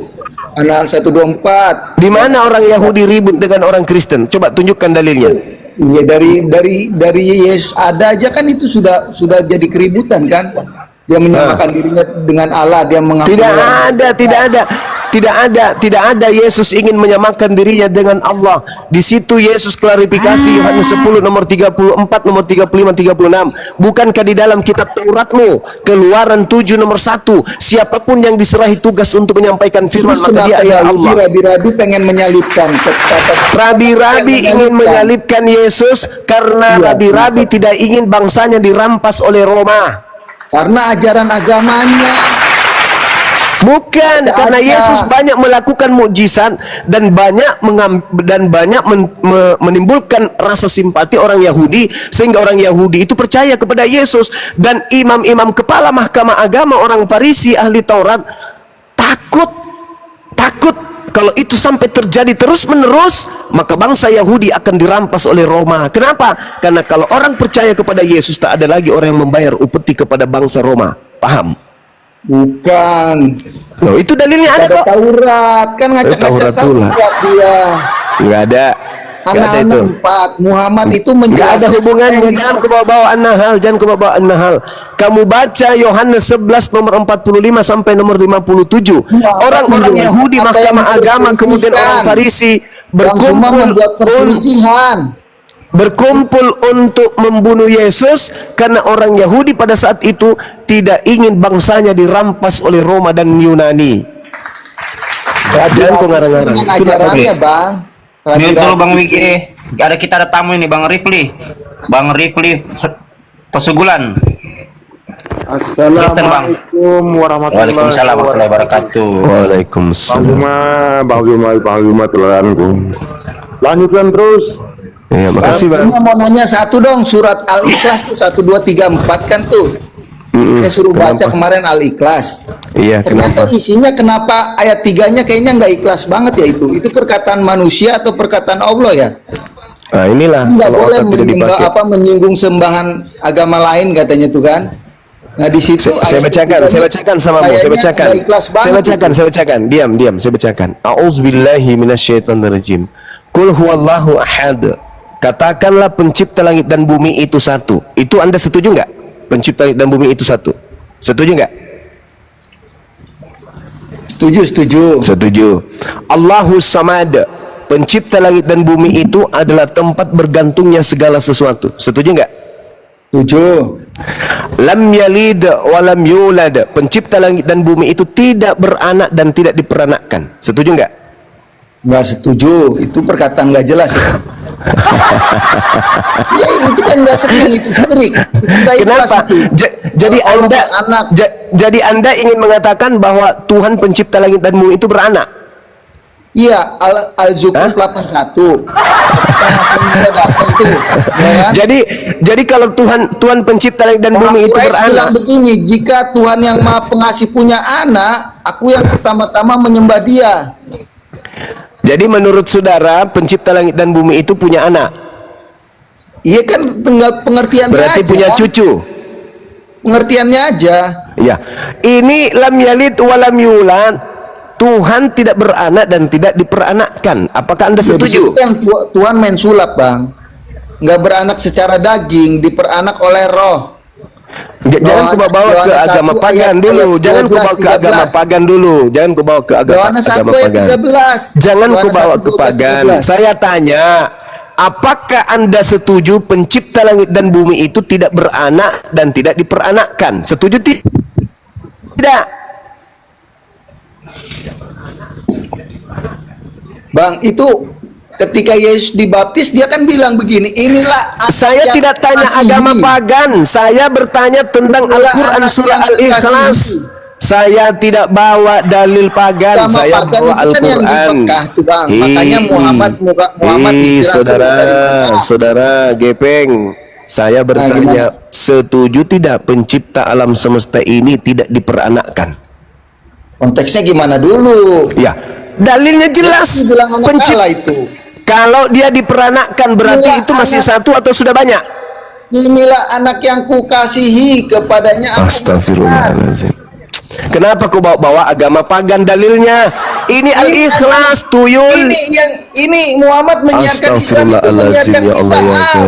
An-Nahl 124. Di mana orang Yahudi ribut dengan orang Kristen? Coba tunjukkan dalilnya. Iya, dari Yesus ada aja kan itu sudah jadi keributan kan? Dia menyamakan dirinya dengan Allah, dia mengaku tidak ada Yesus ingin menyamakan dirinya dengan Allah. Di situ Yesus klarifikasi Yohanes 10 nomor 34, nomor 35, 36. Bukankah di dalam kitab Tauratmu, Keluaran 7 nomor 1, siapapun yang diserahi tugas untuk menyampaikan firman, maka dia adalah Allah. Rabi-rabi pengen menyalibkan. Rabi-rabi ingin menyalibkan Yesus karena rabi-rabi tidak ingin bangsanya dirampas oleh Roma. Karena ajaran agamanya. Bukan, karena Yesus banyak melakukan mukjizat dan banyak menimbulkan rasa simpati orang Yahudi, sehingga orang Yahudi itu percaya kepada Yesus. Dan imam-imam kepala mahkamah agama, orang Farisi, ahli Taurat, takut kalau itu sampai terjadi terus-menerus, maka bangsa Yahudi akan dirampas oleh Roma. Kenapa? Karena kalau orang percaya kepada Yesus, tak ada lagi orang yang membayar upeti kepada bangsa Roma. Paham? Bukan. Loh, itu dalilnya ada kok. Taurat kan ngacak-ngacak Taurat dia. Enggak ada. Enggak ada itu. An-Nahl 4 Muhammad itu Enggak ada menjelaskan hubungannya. Jangan ke bawah An-Nahl, jangan ke bawah An-Nahl. Kamu baca Yohanes 11 nomor 45 sampai nomor 57. Orang-orang Yahudi mahkamah agama, kemudian orang Farisi berkumpul untuk membunuh Yesus, karena orang Yahudi pada saat itu tidak ingin bangsanya dirampas oleh Roma dan Yunani. Jangan kau ngarang-ngarang. Itu ajarannya, Bang. Mute dulu Bang Wiki. Kita ada tamu ini, Bang Rifli. Bang Rifli Pesugulan. Assalamualaikum warahmatullahi Waalaikumsalam warahmatullahi wabarakatuh. Waalaikumsalam. Bang Bima telanku. Lanjutkan terus. Ya, makasih Bang. Mau nanya satu dong, surat Al-Ikhlas tuh 1 2 3 4 kan tuh. Saya suruh baca kemarin Al-Ikhlas. Iya, Ternyata kenapa? isinya kenapa ayat 3-nya kayaknya nggak ikhlas banget ya itu. Itu perkataan manusia atau perkataan Allah ya? Nah, inilah Nggak kalau boleh otak tidak dipakai. menyinggung sembahan agama lain katanya tuh kan. Nah di situ Saya bacakan sama mu, saya bacakan. Saya bacakan. Diam, saya bacakan. A'udzubillahi minasyaitonirrajim. Qul huwallahu ahad. Katakanlah pencipta langit dan bumi itu satu. Itu Anda setuju enggak? Pencipta langit dan bumi itu satu. Setuju enggak? Setuju. Setuju. Allahu samad. Pencipta langit dan bumi itu adalah tempat bergantungnya segala sesuatu. Setuju enggak? Setuju. Lam yalid wa lam yulad. Pencipta langit dan bumi itu tidak beranak dan tidak diperanakkan. Setuju enggak? Nggak setuju. Itu perkataan nggak jelas ya. Ya itu kan nggak senang, itu syirik. Kenapa? Jadi Anda ingin mengatakan bahwa Tuhan pencipta langit dan bumi itu beranak? Iya, Al-Zukhruf 81. Jadi kalau Tuhan pencipta langit dan bumi itu beranak. Bilang begini, jika Tuhan yang Maha Pengasih punya anak, aku yang pertama-tama menyembah Dia. Jadi menurut saudara pencipta langit dan bumi itu punya anak? Iya kan, tinggal pengertiannya berarti aja. Punya cucu? Pengertiannya aja. Ya. Ini lam yalid wa lam yulad. Tuhan tidak beranak dan tidak diperanakkan. Apakah Anda setuju? Kan Tuhan main sulap, Bang. Nggak beranak secara daging, diperanak oleh roh. Jangan kau bawa ke agama pagan dulu. Jangan kau bawa ke agama pagan dulu. Jangan kau bawa ke agama pagan. Jangan kau bawa ke pagan. Saya tanya, apakah Anda setuju pencipta langit dan bumi itu tidak beranak dan tidak diperanakkan? Setuju tidak? Bang, itu ketika Yesus dibaptis dia kan bilang begini, inilah saya tidak tanya agama pagan, saya bertanya tentang Al-Quran surah Al-Ikhlas. Saya tidak bawa dalil pagan, saya bawa Al-Quran. Makanya Muhammad saudara Gepeng, saya bertanya, setuju tidak pencipta alam semesta ini tidak diperanakkan? Konteksnya gimana dulu? Ya, dalilnya jelas. Pencipta itu. Kalau dia diperanakkan berarti itu masih satu atau sudah banyak? Inilah anak yang kukasihi, kepadanya aku. Astagfirullahaladzim. Kenapa kau bawa agama pagan dalilnya? Ini Al-Ikhlas, tuyul. Ini Muhammad menyiarkan Islam, itu menyiarkan Isa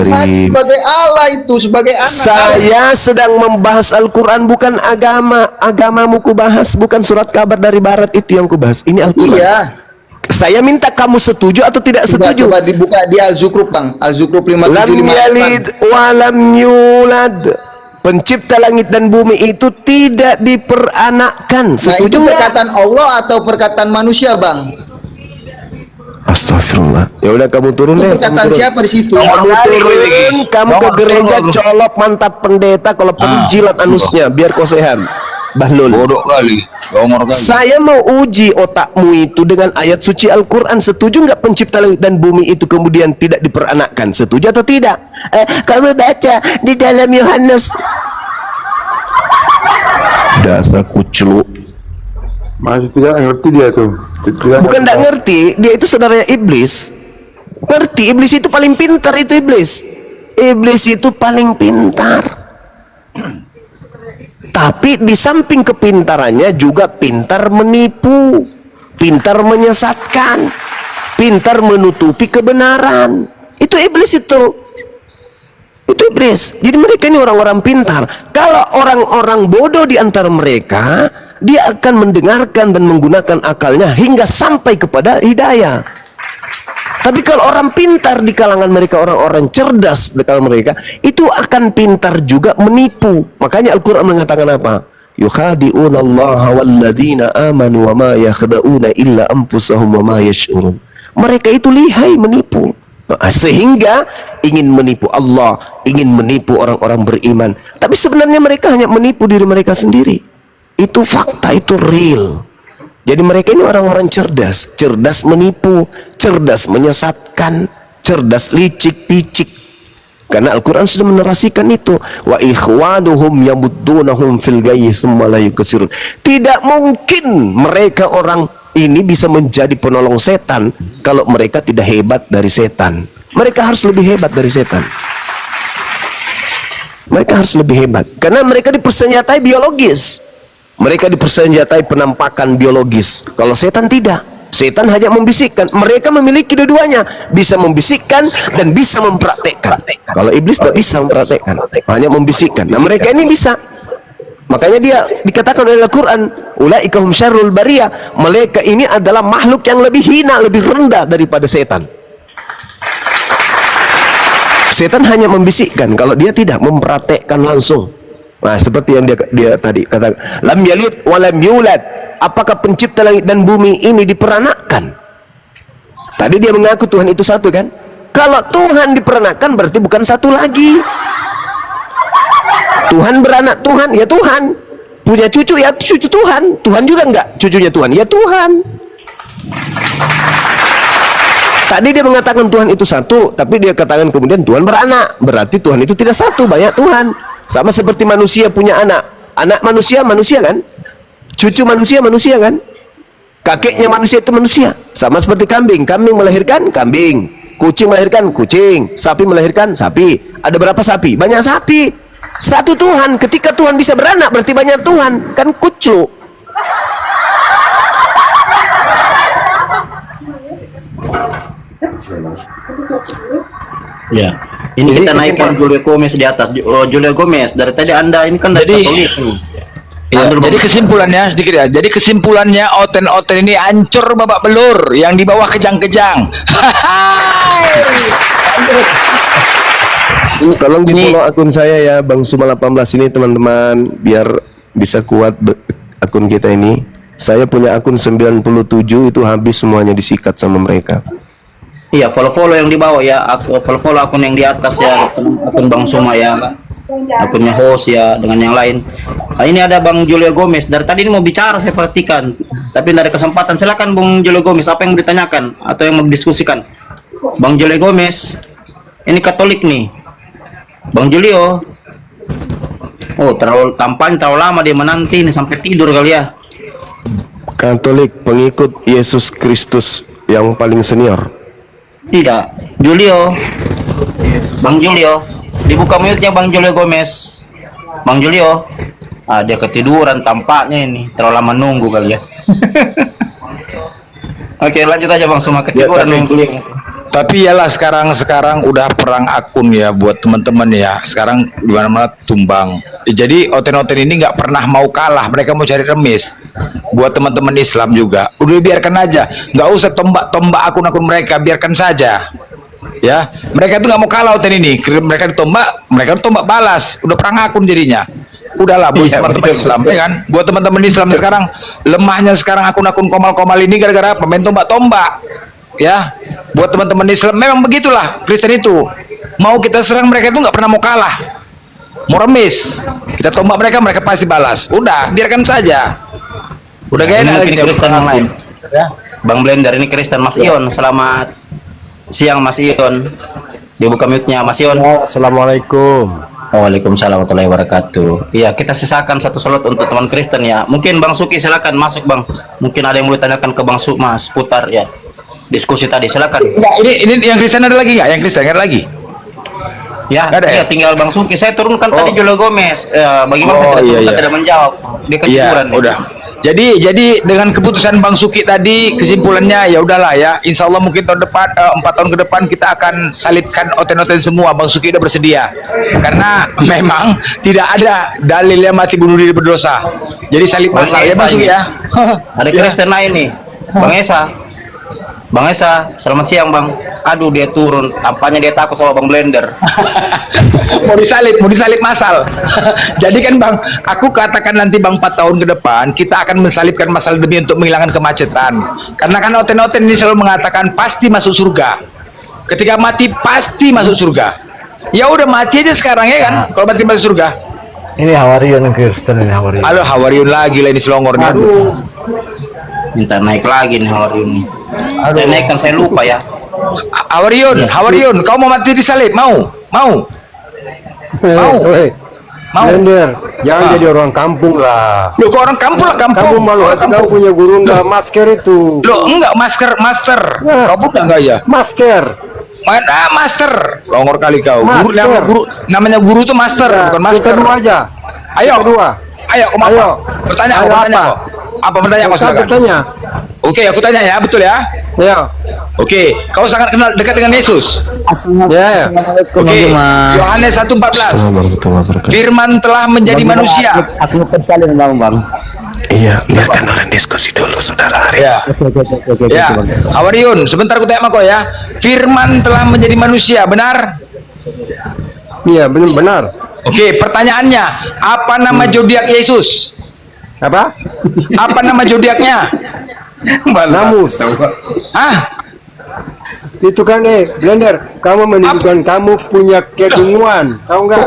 masih sebagai Allah, itu sebagai anak. Saya sedang membahas Al-Quran, bukan agama. Agamamu ku bahas, bukan surat kabar dari barat itu yang ku bahas. Ini Al-Quran. Iya. Saya minta kamu setuju atau tidak setuju? Coba dibuka di Al-Zukhruf, Bang. Al-Zukhruf 57. Lam yalid wa lam yulad. Pencipta langit dan bumi itu tidak diperanakkan. Setuju itu perkataan Allah atau perkataan manusia, Bang? Astagfirullah. Ya udah kamu turun deh. Perkataan siapa di situ? Kamu turun, kamu ke gereja colok mantap pendeta, kalau perlu jilat anusnya biar kau sehat. Bahlul. Bodoh kali. Saya mau uji otakmu itu dengan ayat suci Al-Quran. Setuju nggak pencipta langit dan bumi itu kemudian tidak diperanakkan? Setuju atau tidak? Kamu baca di dalam Yohanes. Dasar kucluk. Masih tidak ngerti dia tuh. Bukan tidak ngerti, dia itu saudaranya iblis. Ngerti, iblis itu paling pintar, itu iblis. Iblis itu paling pintar. Tapi di samping kepintarannya juga pintar menipu, pintar menyesatkan, pintar menutupi kebenaran. Itu iblis itu. Itu iblis. Jadi mereka ini orang-orang pintar. Kalau orang-orang bodoh di antara mereka, dia akan mendengarkan dan menggunakan akalnya hingga sampai kepada hidayah. Tapi kalau orang pintar di kalangan mereka, orang-orang cerdas di kalangan mereka, itu akan pintar juga menipu. Makanya Al-Quran mengatakan apa? Yukhadi'una Allah walladzina amanu wa ma yakhda'una illa anfusahum wa ma yash'urun. Mereka itu lihai menipu. Sehingga ingin menipu Allah, ingin menipu orang-orang beriman. Tapi sebenarnya mereka hanya menipu diri mereka sendiri. Itu fakta, itu real. Jadi mereka ini orang-orang cerdas, cerdas menipu, cerdas menyesatkan, cerdas licik-picik. Karena Al-Quran sudah menerasikan itu. Wa ikhwanuhum yamuddunahum fil ghayyi tsumma la yukasirun. Tidak mungkin mereka orang ini bisa menjadi penolong setan kalau mereka tidak hebat dari setan. Mereka harus lebih hebat dari setan. Mereka harus lebih hebat karena mereka dipersenjatai biologis. Mereka dipersenjatai penampakan biologis. Kalau setan tidak. Setan hanya membisikkan. Mereka memiliki dua-duanya. Bisa membisikkan dan bisa mempraktekkan. Kalau iblis tidak bisa mempraktekkan. Hanya membisikkan. Nah mereka ini bisa. Makanya dia dikatakan oleh Al-Quran, ulaika hum syarrul bariyah. Mereka ini adalah makhluk yang lebih hina, lebih rendah daripada setan. Setan hanya membisikkan. Kalau dia tidak mempraktekkan langsung. Nah, seperti yang dia tadi kata, lam yalid wa lam yulad. Apakah pencipta langit dan bumi ini diperanakkan? Tadi dia mengaku Tuhan itu satu kan? Kalau Tuhan diperanakkan berarti bukan satu lagi. Tuhan beranak, Tuhan ya Tuhan. Punya cucu ya cucu Tuhan. Tuhan juga enggak cucunya Tuhan ya Tuhan. Tadi dia mengatakan Tuhan itu satu, tapi dia katakan kemudian Tuhan beranak. Berarti Tuhan itu tidak satu, banyak Tuhan. Sama seperti manusia punya anak. Anak manusia, manusia kan? Cucu manusia, manusia kan? Kakeknya manusia itu manusia. Sama seperti kambing. Kambing melahirkan kambing. Kucing melahirkan kucing. Sapi melahirkan sapi. Ada berapa sapi? Banyak sapi. Satu Tuhan. Ketika Tuhan bisa beranak berarti banyak Tuhan. Kan kucluk. Ya, ini kita naikkan Julio Gomez di atas. Julio Gomez, dari tadi Anda ini kan dari Katolik. Ya, jadi kesimpulannya sedikit ya. Jadi kesimpulannya oten-oten ini hancur babak belur, yang di bawah kejang-kejang. Tolong di follow akun saya ya, Bang Suma 18 ini teman-teman, biar bisa kuat akun kita ini. Saya punya akun 97 itu habis semuanya disikat sama mereka. Iya, follow-follow yang di bawah ya. Aku follow-follow akun yang di atas ya, akun Bang Suma ya. Akunnya host ya dengan yang lain. Nah, ini ada Bang Julio Gomez. Dari tadi ini mau bicara saya perhatikan, tapi tidak ada kesempatan. Silakan Bang Julio Gomez, apa yang mau ditanyakan atau yang mau didiskusikan? Bang Julio Gomez, ini Katolik nih. Bang Julio. Oh, tampaknya terlalu lama dia menanti ini sampai tidur kali ya. Katolik, pengikut Yesus Kristus yang paling senior. Tidak, Julio. Bang Julio, dibuka mute-nya Bang Julio Gomez. Bang Julio. Ah, dia ketiduran tampaknya ini. Terlalu lama nunggu kali ya. Oke, lanjut aja Bang Suma, ketiduran Bang Julio. Tapi yalah sekarang udah perang akun ya buat teman-teman ya. Sekarang di mana-mana tumbang. Jadi oten-oten ini nggak pernah mau kalah. Mereka mau cari remis. Buat teman-teman Islam juga. Udah biarkan aja. Nggak usah tombak akun-akun mereka. Biarkan saja. Ya, mereka itu nggak mau kalah oten ini. Mereka ditombak balas. Udah perang akun jadinya. Udahlah buat teman-teman Islam ya kan. Buat teman-teman Islam sekarang lemahnya sekarang akun-akun komal-komal ini gara-gara pemain tombak-tombak. Ya, buat teman-teman Islam memang begitulah Kristen itu. Mau kita serang mereka itu nggak pernah mau kalah, mau remis. Kita tombak mereka, mereka pasti balas. Udah, biarkan saja. Udah gak Ini enak mungkin lagi Kristen yang lain. ya. Bang Blender ini Kristen. Mas Ion, selamat siang Mas Ion. Dibuka mute-nya Mas Ion. Assalamualaikum. Waalaikumsalam warahmatullahi wabarakatuh. Iya, kita sisakan satu slot untuk teman Kristen ya. Mungkin Bang Suki silakan masuk Bang. Mungkin ada yang mau ditanyakan ke Bang Mas putar ya. Diskusi tadi silakan. Enggak, ini yang Kristen ada lagi nggak? Yang Kristen ada lagi? Ya, Ada ya? iya, tinggal Bang Suki. Saya turunkan tadi Julio Gomez. Bagaimana Oh, tidak iya, turunkan iya. tidak menjawab? Dia Iya, ketiduran. nih. udah. Jadi dengan keputusan Bang Suki tadi, kesimpulannya ya udahlah ya. Insya Allah mungkin tahun depan 4 tahun ke depan kita akan salibkan oten-oten semua. Bang Suki udah bersedia. Karena memang tidak ada dalil yang mati bunuh diri berdosa. Jadi salib Bang masal ya Esa Bang Suki ini. ya. Ada Kristen lain nih. Bang Esa. Bang Esa, selamat siang Bang. Aduh, dia turun. Tampaknya dia takut sama Bang Blender. mau disalib masal. Jadi kan Bang, aku katakan nanti Bang 4 tahun ke depan kita akan mensalibkan masal demi untuk menghilangkan kemacetan. Karena kan oten-oten ini selalu mengatakan pasti masuk surga. Ketika mati pasti masuk surga. Ya udah mati aja sekarang ya kan. Kalau mati masuk surga. Ini Hawarion yang Kristen ini Hawarion. Halo Hawariun lagi lah ini selongor nih. Minta naik lagi nih hari ini. Saya naikkan, saya lupa ya. Hawariun, kau mau mati disalib? Mau? Mau? Mau? Blender, jangan Ah. jadi orang kampung lah. Loh, kok orang kampung lah kampung. Kamu malu Orang hati kampung. kau punya guru nggak masker itu. Loh, enggak masker, master. Nah. Kau bukan enggak ya? Masker. Mana master? Longor kali kau. Master. Namanya guru tuh master, Ya, bukan yang master. kedua aja. Ayo. Yang kedua. Ayo, kau mau Ayo. apa? Bertanya, Ayo, kau bertanya apa? kok. Apa pertanyaan kau Kita silakan? bertanya. Oke, aku tanya ya, betul ya? Ya. Oke, kau sangat kenal dekat dengan Yesus. Ya. Oke, Yohanes 1:14. Firman telah menjadi manusia. Aku sekali Bang. Iya, biarkan orang diskusi dulu, saudara Arif. Ya. Ya, Hawariun, sebentar aku tanya sama kau ya. Firman telah menjadi manusia, benar? Iya, benar. Oke, pertanyaannya, apa nama zodiak Yesus? Apa? Apa nama zodiaknya? Namus. Hah? Itu kan Blender, kamu menunjukkan kamu punya kedunguan, tahu nggak?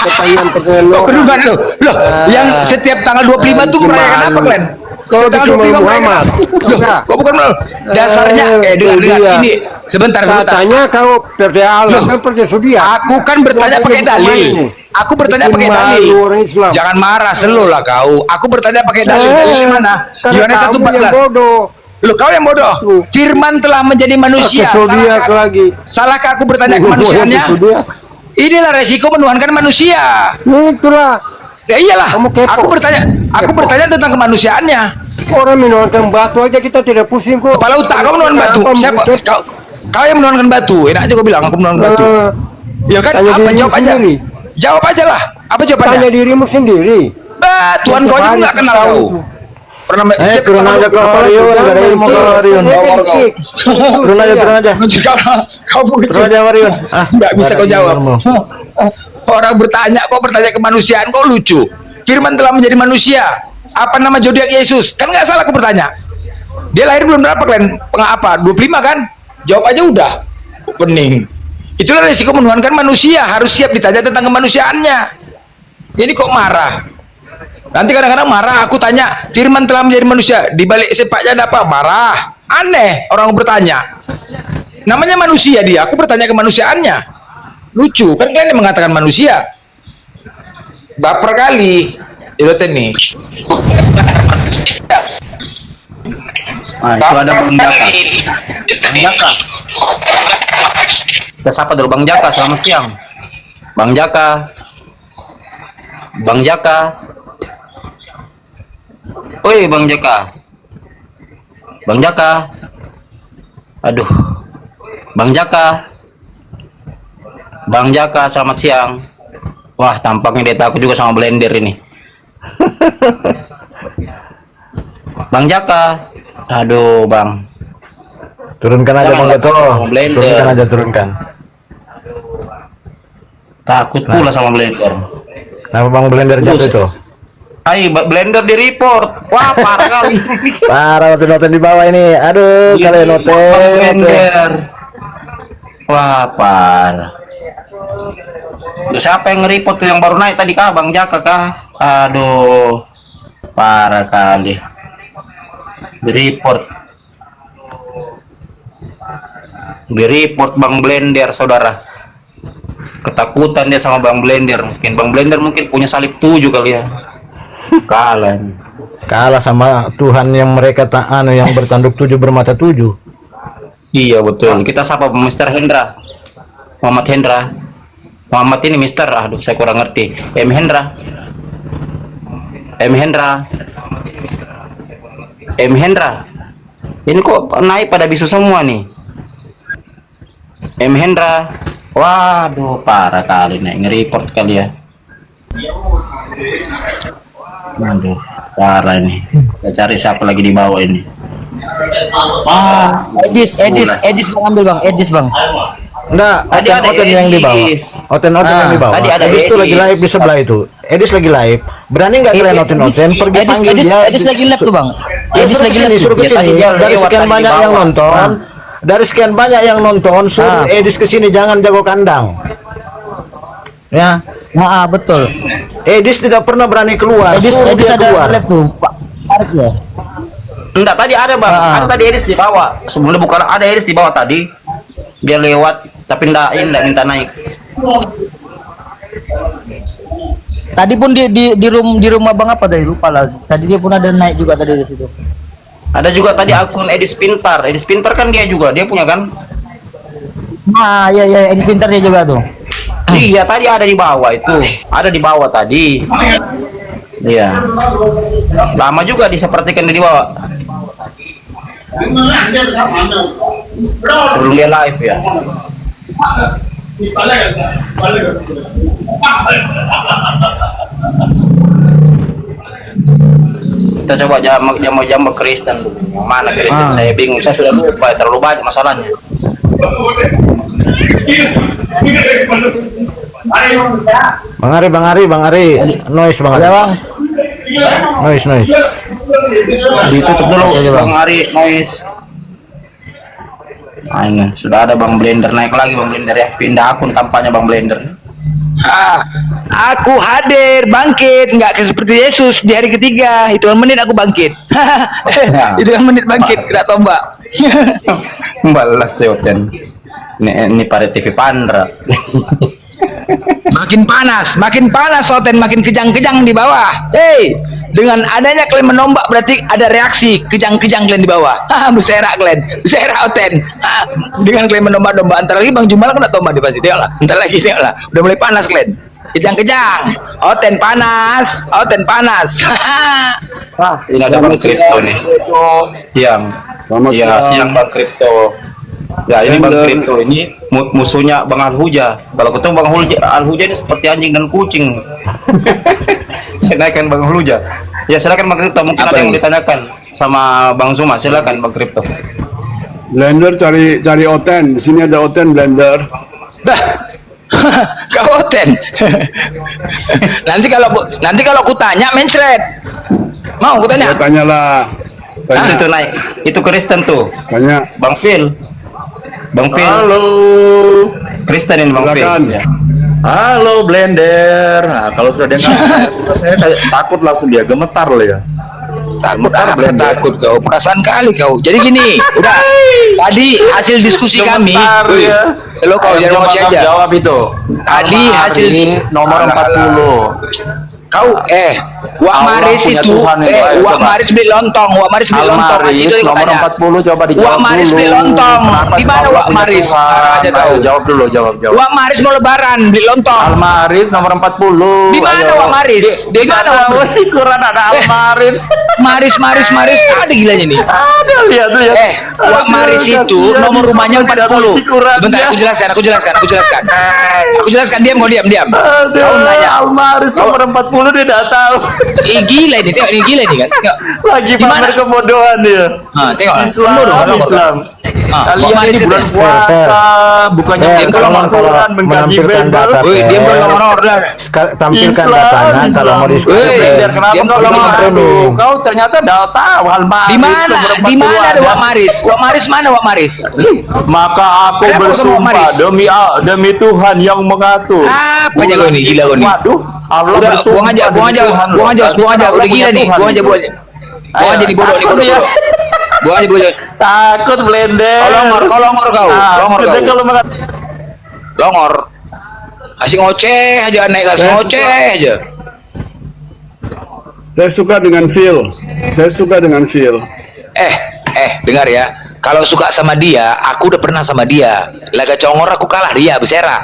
Pertanyaan Kok kedungan lo? Loh, yang setiap tanggal 25 tuh merayakan apa, Glenn? Kau Setiap bikin malu merayakan Muhammad. apa? Loh, Enggak. kok bukan malu? Dasarnya, dengar Dia. ini. Sebentar. Katanya kau percaya Allah, Loh, kan percaya Sudia. Aku kan bertanya Dia pakai bukan dalil. main nih. Aku bertanya Bikin pakai malu dalil. orang Islam. Jangan marah, selo lah kau. Aku bertanya pakai dalil. Dalil mana? Karena Yohanes kamu yang 1:14. bodoh. Loh, kau yang bodoh. Tuh. Firman telah menjadi manusia. Pakai zodiak Salahkah- lagi. Salahkah aku bertanya Bodoh kemanusiaannya? yang zodiak. Inilah resiko menuhankan manusia. Itulah Ya iyalah. Kamu kepo. Aku Kepo. bertanya tentang kemanusiaannya. orang menuangkan batu aja kita tidak pusing kok. Kepala otak kau menuhan batu. Kenapa Siapa? mungkin- Kau yang menuhankan batu. Enak aja kau bilang aku menuhankan batu. Ya kan? Tanya Apa dirimu jawab aja? sendiri. Jawab aja lah. Apa Tanya jawabannya? dirimu sendiri. Tuhan kau aja nggak kenal kau. Pernah setiap turun kali- aja ke Hawarion, nggak ada ilmu ke Hawarion. Turun aja. Kau begitu. Turun aja Hawarion. Nggak bisa kau jawab. ilmu. Orang bertanya, kau bertanya kemanusiaan, kau lucu. Firman telah menjadi manusia. Apa nama zodiak Yesus? Kan nggak salah aku bertanya. Dia lahir belum berapa kalian? Apa? 25 kan? Jawab aja udah. Pening. Itulah risiko menuhankan manusia. Harus siap ditanya tentang kemanusiaannya. Ini kok marah? Nanti kadang-kadang marah. Aku tanya, Firman telah menjadi manusia. Di balik sepaknya ada apa? Marah. Aneh orang bertanya. Namanya manusia dia. Aku bertanya kemanusiaannya. Lucu kan kalian yang mengatakan manusia. Baper kali. Itu nih. Nah, itu ada Bang Jaka. Bang Jaka. Kita sapa dulu Bang Jaka, selamat siang. Bang Jaka. Bang Jaka. Oi, Bang Jaka. Bang Jaka. Aduh. Bang Jaka. Bang Jaka, selamat siang. Wah, tampaknya dia takut juga sama Blender ini. Bang Jaka. Aduh, Bang. Turunkan aja Jangan Bang Gato. sama Blender. Turunkan aja, turunkan. Takut pula sama Blender. Nama Bang Blender jatuh Terus. itu. Hai, Blender di report. Wah, parah kali. Parah noten di bawah ini. Aduh, kalian Bang noten. Blender. Wah, parah. Loh, siapa yang nge-report tuh yang baru naik tadi kah? Bang Jaka kah? Aduh, parah kali. Di report Bang Blender, saudara. Ketakutan dia sama Bang Blender. Bang Blender mungkin punya salib 7 kali ya. Kalah sama Tuhan yang mereka yang bertanduk 7 bermata 7. Iya betul. Kita sapa Mr. Hendra. Muhammad Hendra. Muhammad ini Mister, aduh saya kurang ngerti. M Hendra. Ini kok naik pada bisu semua nih. M Hendra. Waduh, parah kali nih, nge-report kali ya. Aduh, parah ini. Kita cari siapa lagi di bawah ini. Edis Bang, ambil Bang, Edis Bang. Enggak, Tadi ada Oten yang di bawah. Edis. Oten yang di bawah. Tadi ada Edis tuh lagi Edis. live di sebelah itu. Edis lagi live. Berani nggak kalian Oten pergi panggil dia? Edis lagi live tuh Bang. Edis lagi live. Suruh Ya, tadi kesini. dia Dari lewat sekian tadi di banyak yang bawah. nonton. Dari sekian banyak yang nonton, suruh Edis kesini, jangan jago kandang. Ya, Nah, betul. Edis tidak pernah berani keluar. Edis Suruh dia ada keluar. live tuh, Pak. Tarik ya. Enggak, tadi ada Bang. Ada tadi Edis di bawah. Sebelumnya bukan ada Edis di bawah tadi. Dia lewat tapi enggak minta naik. Tadi pun di rumah Bang apa tadi lupa lah. Tadi dia pun ada naik juga tadi di situ. Ada juga tadi akun Edis Pintar. Edis Pintar kan dia juga, dia punya kan? Nah, ya Edis pintar dia juga tuh. Iya, tadi ada di bawah itu. Ada di bawah tadi. Iya. Lama juga disepertikan di bawah. Sebelum dia live ya. Kita coba jambak Kristen dulu. Yang mana Kristen? Saya bingung. Saya sudah lupa. Terlalu banyak masalahnya. Bang Ari. Noise Bang Ari. Bang. Noise. Ditutup dulu Bang Ari, noise. Nah, ini sudah ada Bang Blender, naik lagi Bang Blender ya. Pindah akun tampaknya Bang Blender. Aku hadir, bangkit, nggak seperti Yesus di hari ketiga. Hitungan menit aku bangkit. Hitungan menit bangkit, kena tombak. Balas seoten. Ini pada TV Pandra. Makin panas Soten, makin kejang-kejang di bawah. Hei, dengan adanya kalian menombak berarti ada reaksi kejang-kejang kalian di bawah. Berserak kalian, berserak Oten. Dengan kalian menombak-nombak, antar lagi Bang Jumal kena tombak di pasti. Tengoklah, entar lagi tengoklah. Udah mulai panas kalian. Kejang-kejang. Oten panas. Wah, ini ada Bang Kripto nih. Siang Bang Kripto. Ya, ini Bang Kripto ini musuhnya Bang Alhuja. Kalau ketemu Bang Alhuja ini seperti anjing dan kucing. Saya naikkan Bang Alhuja. Ya, silakan Bang Kripto, mungkin ada yang ditanyakan sama Bang Zuma. Silakan Bang Kripto. Blender cari Oten. Di sini ada Oten Blender. Dah. Kau Oten. nanti kalau ku tanya mencret. Mau ku tanya? Ya, tanyalah. Itu naik. Itu Kristen tuh. Tanya. Bang Phil. Halo. Kristen ini Bang Phil. Silakan. Ya. Halo Blender. Nah, kalau sudah dengar saya kayak takut langsung dia gemetar loh ya. Takut kau, perasaan kali kau. Jadi gini, udah. Tadi hasil diskusi kami. Selalu kau jangan emosi aja. Jawab itu. Tadi hasil nomor 40. Kau Wak Allah Maris punya itu Tuhan yang baik, Wak coba. Maris beli lontong, Almaris itu yang nomor tanya. 40 coba dijawab Wak Maris dulu. beli lontong. Kenapa Di mana Allah Wak punya Maris? Tuhan? Sekarang aja tahu. Ayo, jawab dulu, jawab. Wak Maris mau lebaran beli lontong. Almaris nomor 40. Di mana Ayo. Wak Maris? Di mana Wak Maris? Si Quran ada Almaris. Maris. Ada gilanya nih. Ada lihat tuh ya. Wak Maris itu nomor rumahnya 40. Si Quran, Sebentar, ya. aku jelaskan. Diam. Kau nanya. Almaris nomor 40 dia tidak tahu. Gila ini, tengok ini gila nih kan. Tengok. Lagi Gimana? pamer kebodohan dia. Tengok. Islam. Wak Kalian Maris ini itu. bulan puasa, bukannya Diam kalau Quran mengkaji menampilkan Bible. data. Woi, diam dulu nomor. Tampilkan Islam, datanya kalau mau diskusi. Woi, Blender, kenapa diam kau kalau lemah? mau Aduh, kau ternyata tidak tahu Almaris Di mana? nomor 40 Di mana ada ada. Wak Maris? Wak Maris mana Wak Maris? Maka aku Kenapa bersumpah Maris? demi Tuhan yang mengatur. Apa aja kau ini, gila kau ini. Waduh, Allah Udah, bersumpah. buang aja. demi Tuhan loh. Buang aja. Udah Allah gila nih. punya Tuhan Buang aja. gitu. Buang aja nih bodoh. Takut dia. Buang aja, buang aja. Takut blender. Kau longor kau. Longor Takut kau. kalau makan. Longor. Asing ngoceh aja, naik gas ngoceh aja. Saya suka dengan feel. Saya suka dengan feel. Dengar ya. Kalau suka sama dia, aku udah pernah sama dia. Laga congor aku kalah dia, Besera.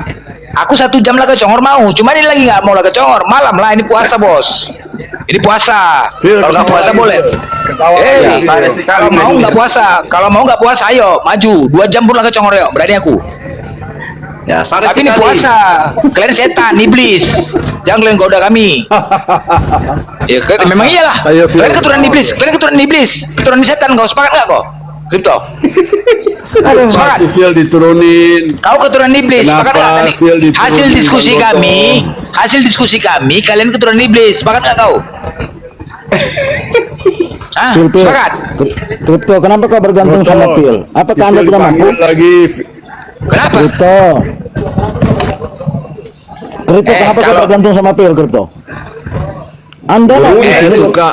Aku 1 jam laga congor mau, cuman ini lagi nggak mau laga congor. Malam lah, ini puasa bos. Ini puasa. Phil, Kalau nggak ketawa puasa lagi, boleh. Phil. Ketawa lagi, Kalau Phil. mau nggak puasa, kalau mau nggak puasa, ayo maju. 2 jam pun laga congor, yuk. Berani aku. Ya, sare Tapi ini sekali. puasa. Kalian setan, iblis. Jangan kalian goda kami. Ya, memang iyalah. Ayo, Phil. Kalian keturunan iblis. Kalian keturunan iblis. Keturunan setan. Kau sepakat nggak kok? Kripto. Sepakat. Masih feel diturunin. Kau keturunan iblis. Kenapa Sepakat nggak tadi? Phil diturunin, Hasil diskusi Bang Goto? kami, kalian keturunan iblis. Sepakat nggak kau? Ah, sepakat. Kripto, kenapa kau bergantung sama Phil? Apakah Anda tidak mampu? Lagi Kenapa? Kripto. Kripto, kenapa kau kalau- bergantung sama Phil, Kripto? Anda lah. saya suka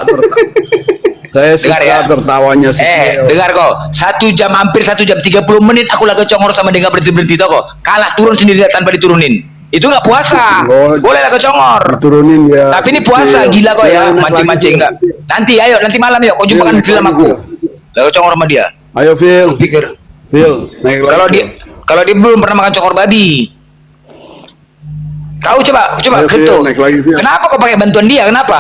saya Dengar suka ya. tertawanya si Phil. Dengar kok. 1 jam, hampir 1 jam 30 menit aku laga congor sama dia, nggak berhenti kok. Kalah turun sendiri tanpa diturunin. Itu nggak puasa. Oh, Boleh laga congor. Diturunin ya. Tapi ini puasa, Phil. gila kok ya, Phil, naik mancing-mancing lagi, enggak. Nanti ayo, nanti malam yuk, kau jumpakan Phil, di dalam naik aku. lagi, Laga congor sama dia. Ayo Phil. Pikir. Phil, naik lagi. Kalau dia belum pernah makan congor babi. Kau coba Ayo, Kripto. Phil, naik lagi, Phil. Kenapa kau pakai bantuan dia? Kenapa?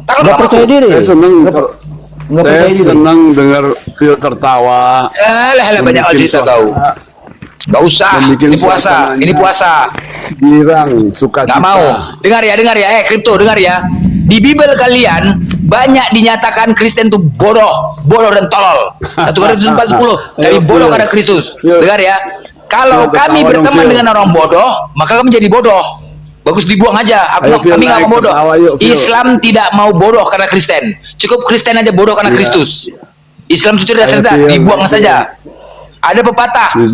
Takut Nggak sama aku. percaya diri. Saya senang Nggak saya percaya diri. senang dengar Phil tertawa. Alah, banyak Membikin cerita kau. suasana Gak usah. Membikin Ini puasa. suasananya Ini puasa. girang, sukacita. Nggak mau. Dengar ya, Kripto, dengar ya. Di Bible kalian banyak dinyatakan Kristen tuh bodoh dan tolol. 1 Korintus 4:10 dari Ayo, bodoh Phil. karena Kristus. Phil. Dengar ya. Kalau Phil, kami ketawa dong, berteman Phil. dengan orang bodoh, maka kami jadi bodoh. Bagus dibuang aja. Ayo, Phil, Kami nggak naik, mau bodoh. ketawa yuk, Phil. Islam tidak mau bodoh karena Kristen. Cukup Kristen aja bodoh karena Iya. Kristus. Islam itu tidak Ayo, cerdas, Phil, dibuang Phil. saja. Ada pepatah. Si